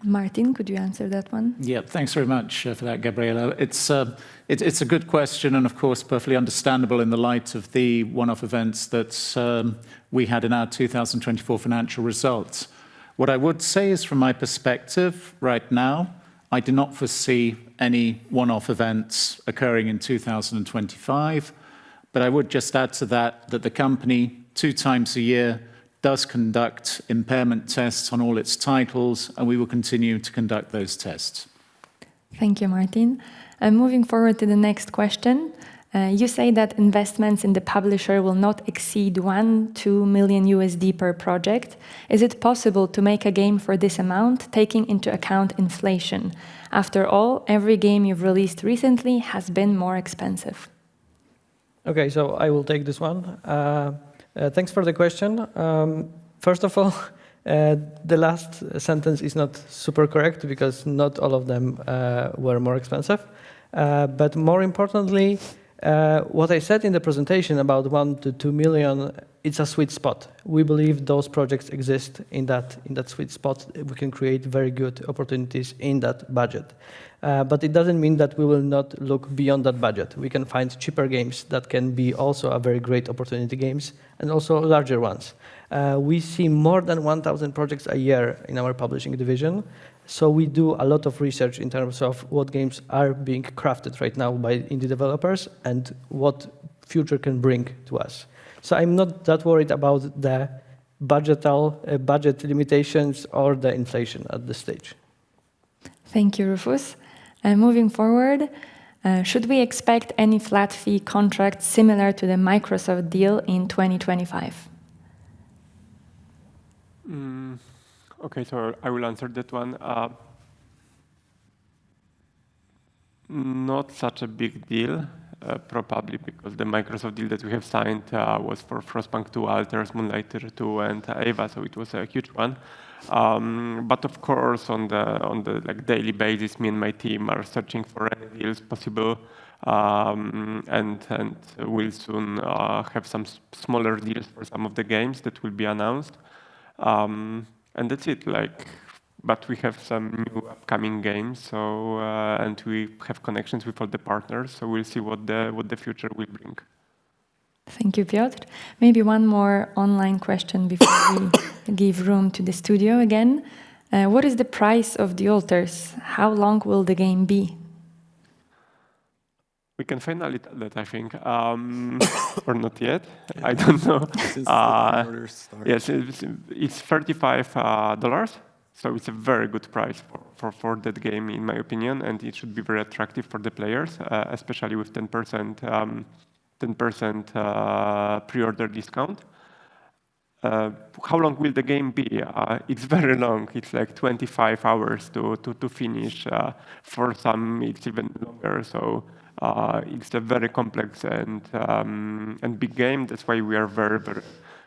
Martin, could you answer that one?
Yeah, thanks very much for that, Gabriela. It's a good question, and of course perfectly understandable in the light of the one-off events that we had in our 2024 financial results. What I would say is, from my perspective right now, I do not foresee any one-off events occurring in 2025, but I would just add to that the company 2 times a year does conduct impairment tests on all its titles, and we will continue to conduct those tests.
Thank you, Martin. Moving forward to the next question. You say that investments in the publisher will not exceed $1-2 million USD per project. Is it possible to make a game for this amount, taking into account inflation? After all, every game you've released recently has been more expensive.
Okay, so I will take this one. Thanks for the question. First of all, the last sentence is not super correct because not all of them were more expensive. But more importantly, what I said in the presentation about 1 to 2 million, it's a sweet spot. We believe those projects exist in that sweet spot. We can create very good opportunities in that budget. But it doesn't mean that we will not look beyond that budget. We can find cheaper games that can be also a very great opportunity games, and also larger ones. We see more than 1,000 projects a year in our publishing division. So we do a lot of research in terms of what games are being crafted right now by indie developers and what future can bring to us. So I'm not that worried about the budget limitations or the inflation at this stage.
Thank you, Rufus. Moving forward, should we expect any flat fee contracts similar to the Microsoft deal in 2025?
Okay, so I will answer that one. Not such a big deal, probably because the Microsoft deal that we have signed was for Frostpunk 2, Alters, Moonlighter 2, and Ava, so it was a huge one. But of course, on the like daily basis, me and my team are searching for any deals possible, and we'll soon have some smaller deals for some of the games that will be announced. And that's it. But we have some new upcoming games, so and we have connections with all the partners. So we'll see what the future will bring.
Thank you, Piotr. Maybe one more online question before we give room to the studio again. What is the price of the altars? How long will the game be?
We can finally tell that, I think, or not yet. I don't know. Yes, it's $35, so it's a very good price for that game, in my opinion, and it should be very attractive for the players, especially with 10% pre-order discount. How long will the game be? It's very long. It's like 25 hours to finish. For some, it's even longer. So it's a very complex and big game. That's why we are very, very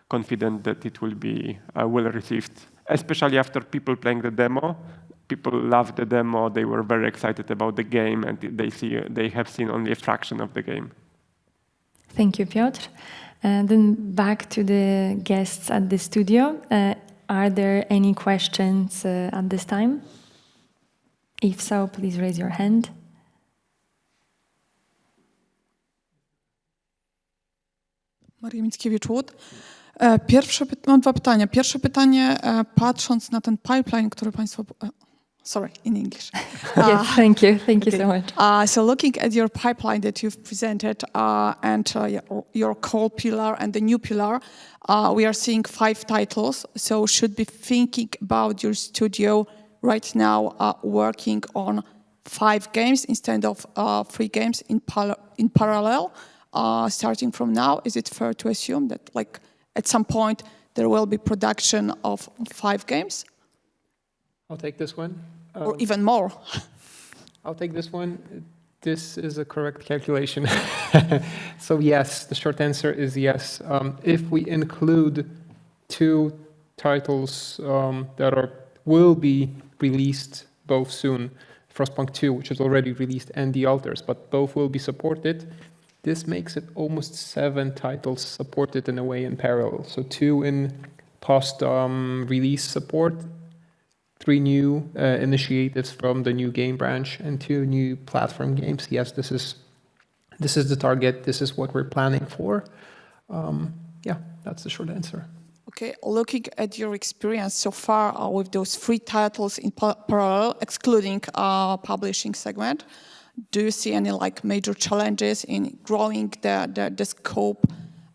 confident that it will be well received, especially after people playing the demo. People loved the demo. They were very excited about the game, and they have seen only a fraction of the game.
Thank you, Piotr. And then back to the guests at the studio. Are there any questions at this time? If so, please raise your hand.
Maria Mickiewicz-Wood. Mam dwa pytania. Pierwsze pytanie, patrząc na ten pipeline, który Państwo... Sorry, in English.
Yes, thank you. Thank you so much.
So looking at your pipeline that you've presented and your core pillar and the new pillar, we are seeing 5 titles. So should be thinking about your studio right now working on 5 games instead of 3 games in parallel, starting from now. Is it fair to assume that like at some point there will be production of 5 games?
I'll take this one.
Or even more.
I'll take this one. This is a correct calculation. So yes, the short answer is yes. If we include 2 titles that will be released both soon, Frostpunk 2, which is already released, and The Alters, but both will be supported, this makes it almost 7 titles supported in a way in parallel. So 2 in post-release support, 3 new initiatives from the new game branch, and 2 new platform games. Yes, this is the target. This is what we're planning for. Yeah, that's the short answer.
Okay, looking at your experience so far with those 3 titles in parallel, excluding publishing segment, do you see any like major challenges in growing the scope,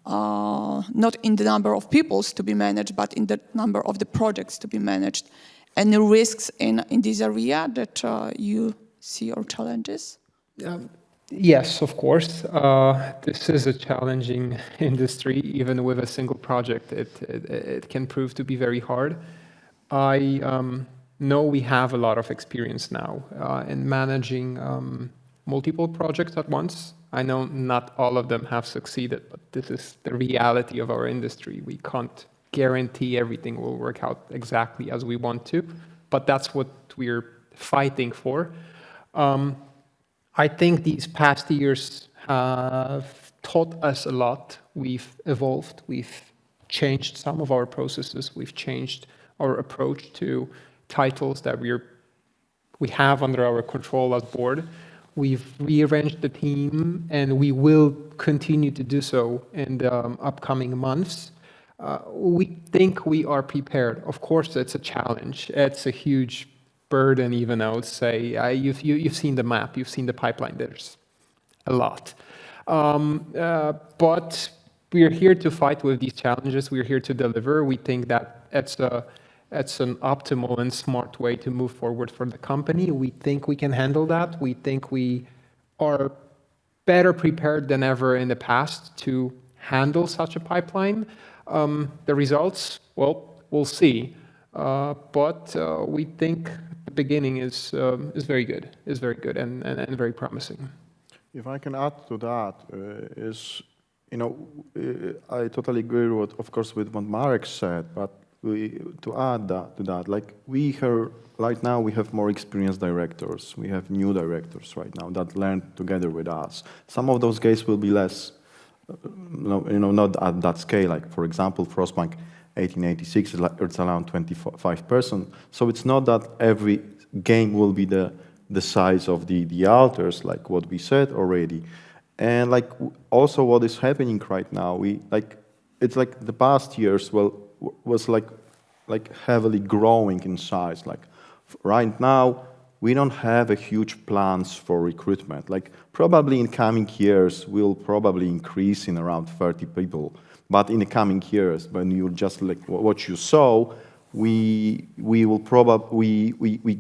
not in the number of peoples to be managed, but in the number of the projects to be managed? Any risks in this area that you see or challenges?
Yes, of course. This is a challenging industry. Even with a single project, it can prove to be very hard. I know we have a lot of experience now in managing multiple projects at once. I know not all of them have succeeded, but this is the reality of our industry. We can't guarantee everything will work out exactly as we want to, but that's what we're fighting for. I think these past years have taught us a lot. We've evolved, we've changed some of our processes, we've changed our approach to titles that we have under our control as board. We've rearranged the team, and we will continue to do so in the upcoming months. We think we are prepared. Of course, it's a challenge. It's a huge burden, even I would say. You've seen the map, you've seen the pipeline. There's a lot. But we are here to fight with these challenges. We are here to deliver. We think that it's it's an optimal and smart way to move forward for the company. We think we can handle that. We think we are better prepared than ever in the past to handle such a pipeline. The results, well, we'll see. But we think the beginning is very good, and very promising.
If I can add to that, I totally agree with, of course, with what Marek said, but to add to that, like right now we have more experienced directors, we have new directors right now that learn together with us. Some of those games will be less, not at that scale. Like for example, Frostpunk 1886 it's around 25%. So it's not that every game will be the size of the altars, like what we said already. And like also what is happening right now, it's like the past years was like heavily growing in size. Like right now we don't have a huge plans for recruitment. Like probably in coming years we'll probably increase in around 30 people. But in the coming years, when you just like what you saw, we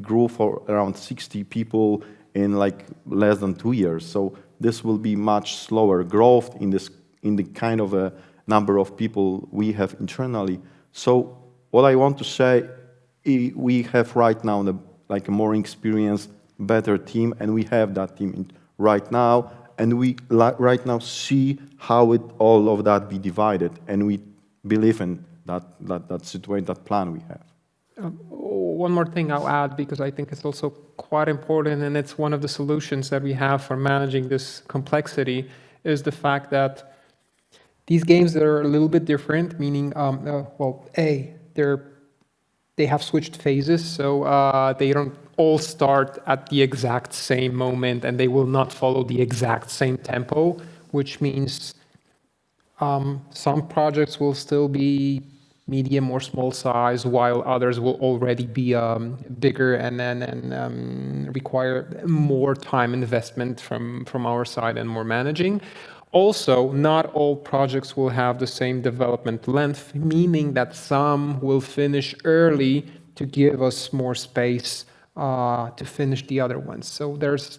grew for around 60 people in like less than 2 years. So this will be much slower growth in the kind of a number of people we have internally. So what I want to say, we have right now like a more experienced, better team, and we have that team right now, and we right now see how all of that be divided, and we believe in that situation, that plan we have.
One more thing I'll add, because I think it's also quite important, and it's one of the solutions that we have for managing this complexity, is the fact that these games are a little bit different, meaning, they have switched phases, so they don't all start at the exact same moment, and they will not follow the exact same tempo, which means some projects will still be medium or small size, while others will already be bigger and require more time investment from our side and more managing. Also, not all projects will have the same development length, meaning that some will finish early to give us more space to finish the other ones. So there's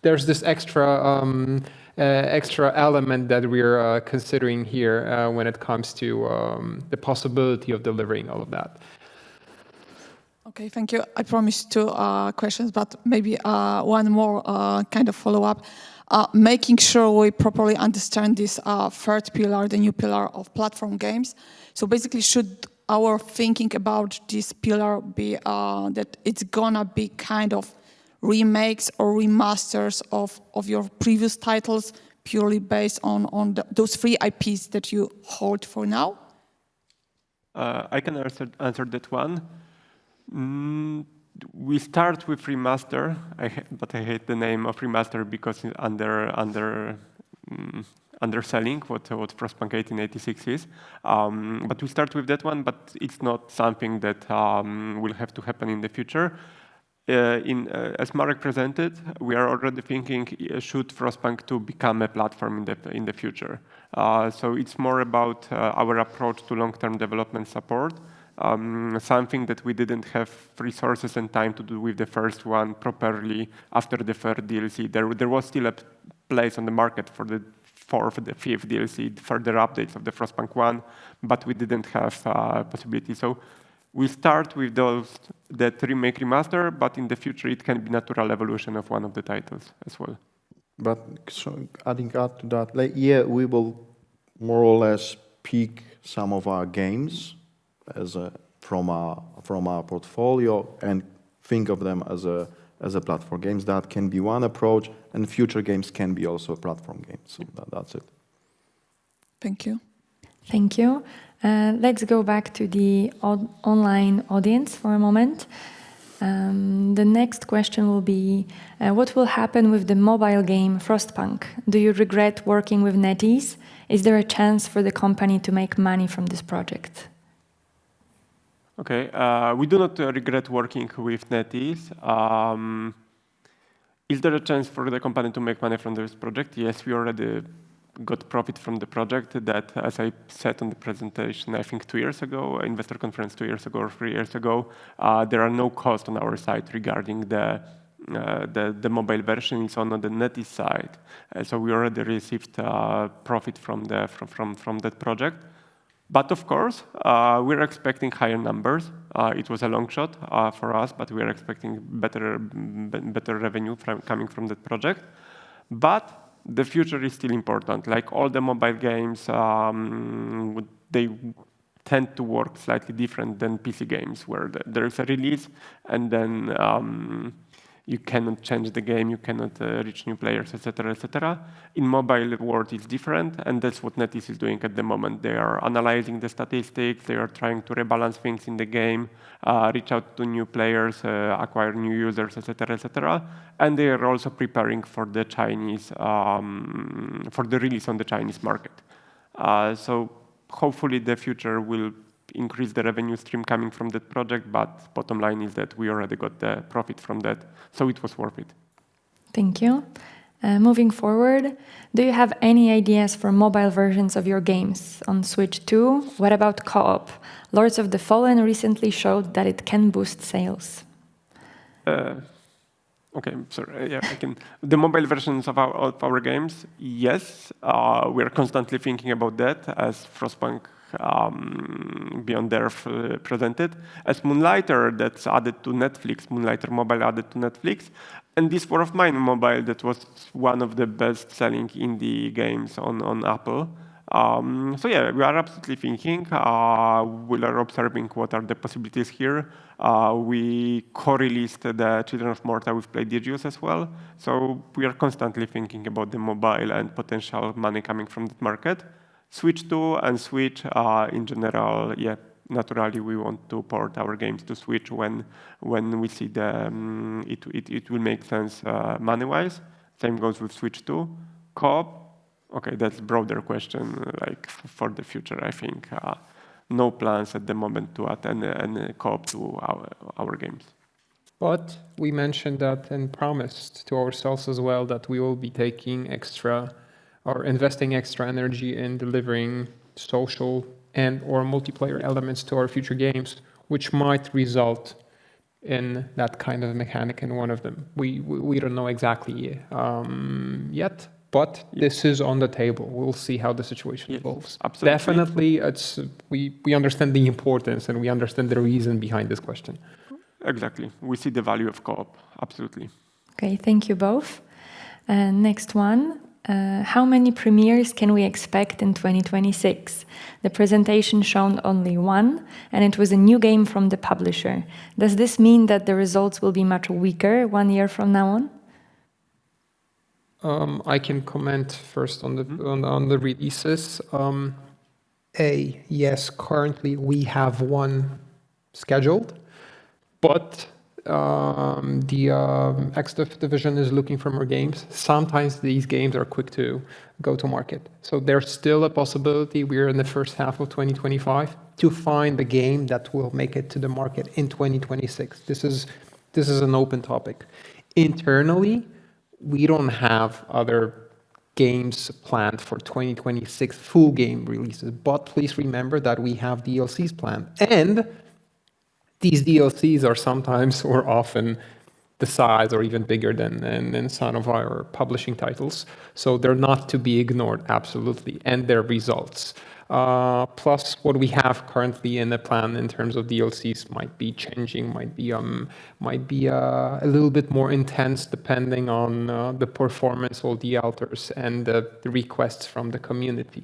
this extra element that we're considering here when it comes to the possibility of delivering all of that.
Okay, thank you. I promised 2 questions, but maybe one more kind of follow-up. Making sure we properly understand this third pillar, the new pillar of platform games. So basically, should our thinking about this pillar be that it's gonna be kind of remakes or remasters of your previous titles, purely based on those 3 IPs that you hold for now?
I can answer that one. We start with remaster, but I hate the name of remaster because it's underselling what Frostpunk 1886 is. But we start with that one, but it's not something that will have to happen in the future. As Marek presented, we are already thinking, should Frostpunk 2 become a platform in the future? So it's more about our approach to long-term development support. Something that we didn't have resources and time to do with the first one properly after the third DLC. There was still a place on the market for the fourth, the fifth DLC, further updates of the Frostpunk 1, but we didn't have possibility. So we start with those that remake remaster, but in the future it can be natural evolution of one of the titles as well.
But so adding up to that, like, yeah, we will more or less pick some of our games from our portfolio and think of them as a platform games. That can be one approach, and future games can be also platform games. So that's it.
Thank you.
Thank you. Let's go back to the online audience for a moment. The next question will be, what will happen with the mobile game Frostpunk? Do you regret working with NetEase? Is there a chance for the company to make money from this project?
Okay, we do not regret working with NetEase. Is there a chance for the company to make money from this project? Yes, we already got profit from the project that, as I said on the presentation, I think 2 years ago, investor conference 2 years ago or 3 years ago, there are no costs on our side regarding the mobile version. It's on the NetEase side. So we already received profit from that project. But of course, we're expecting higher numbers. It was a long shot for us, but we are expecting better revenue coming from that project. But the future is still important. Like all the mobile games, they tend to work slightly different than PC games, where there is a release and then you cannot change the game, you cannot reach new players, etc., etc. In mobile world, it's different, and that's what NetEase is doing at the moment. They are analyzing the statistics, they are trying to rebalance things in the game, reach out to new players, acquire new users, etc., etc. And they are also preparing for the Chinese, for the release on the Chinese market. So hopefully the future will increase the revenue stream coming from that project, but bottom line is that we already got the profit from that, so it was worth it.
Thank you. Moving forward, do you have any ideas for mobile versions of your games on Switch 2? What about co-op? Lords of the Fallen recently showed that it can boost sales.
Okay, sorry. Yeah, I can. The mobile versions of our games, yes, we are constantly thinking about that, as Frostpunk Beyond Earth presented, as Moonlighter that's added to Netflix, Moonlighter Mobile added to Netflix, and this War of Mine Mobile that was one of the best-selling indie games on Apple. So yeah, we are absolutely thinking. We are observing what are the possibilities here. We co-released the Children of Morta with Playdigious as well. So we are constantly thinking about the mobile and potential money coming from that market. Switch 2 and Switch in general, yeah, naturally we want to port our games to Switch when we see it will make sense money-wise. Same goes with Switch 2. Co-op, okay, that's a broader question, like for the future, I think. No plans at the moment to add any co-op to our games.
But we mentioned that and promised to ourselves as well that we will be taking extra or investing extra energy in delivering social and or multiplayer elements to our future games, which might result in that kind of mechanic in one of them. We don't know exactly yet, but this is on the table. We'll see how the situation evolves.
Absolutely.
Definitely, we understand the importance and we understand the reason behind this question.
Exactly. We see the value of co-op. Absolutely.
Okay, thank you both. Next one. How many premieres can we expect in 2026? The presentation shown only one, and it was a new game from the publisher. Does this mean that the results will be much weaker 1 year from now on?
I can comment first on the releases. Yes, currently we have one scheduled, but the XDEV division is looking for more games. Sometimes these games are quick to go to market. So there's still a possibility, we're in the first half of 2025, to find a game that will make it to the market in 2026. This is an open topic. Internally, we don't have other games planned for 2026 full game releases, but please remember that we have DLCs planned. And these DLCs are sometimes or often the size or even bigger than some of our publishing titles. So they're not to be ignored, absolutely, and their results. Plus, what we have currently in the plan in terms of DLCs might be changing, might be a little bit more intense depending on the performance of the authors and the requests from the community.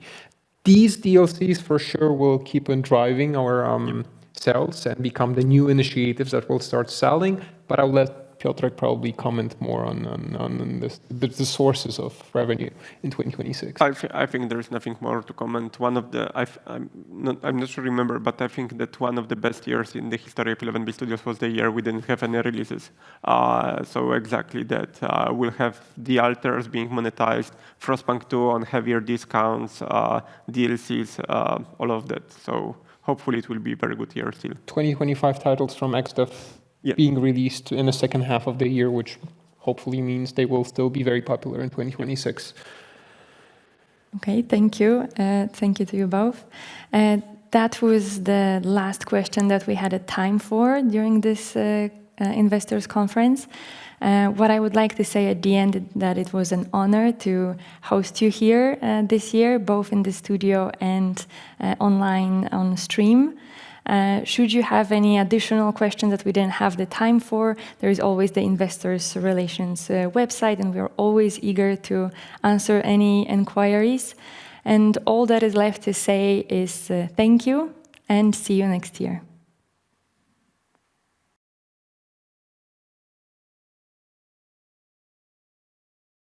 These DLCs for sure will keep on driving our sales and become the new initiatives that will start selling. But I'll let Piotrek probably comment more on the sources of revenue in 2026.
I think there is nothing more to comment. One of the I'm not sure remember, but I think that one of the best years in the history of 11 Bit Studios was the year we didn't have any releases. So exactly that. We'll have the alters being monetized, Frostpunk 2 on heavier discounts, DLCs, all of that. So hopefully it will be a very good year still.
2025 titles from XDEV being released in the second half of the year, which hopefully means they will still be very popular in 2026.
Absolutely.
Absolutely.
Absolutely.
Okay, thank you. Moving forward, do you have any ideas for mobile versions of your games? We want our games to be driven by passion. We want our games to be driven by
Okay, thank you. Thank you to you both. That was the last question that we had a time for during this investors conference. What I would like to say at the end is that it was an honor to host you here this year, both in the studio and online on stream. Should you have any additional questions that we didn't have the time for, there is always the Investors Relations website, and we are always eager to answer any inquiries. And all that is left to say is thank you, and see you next year.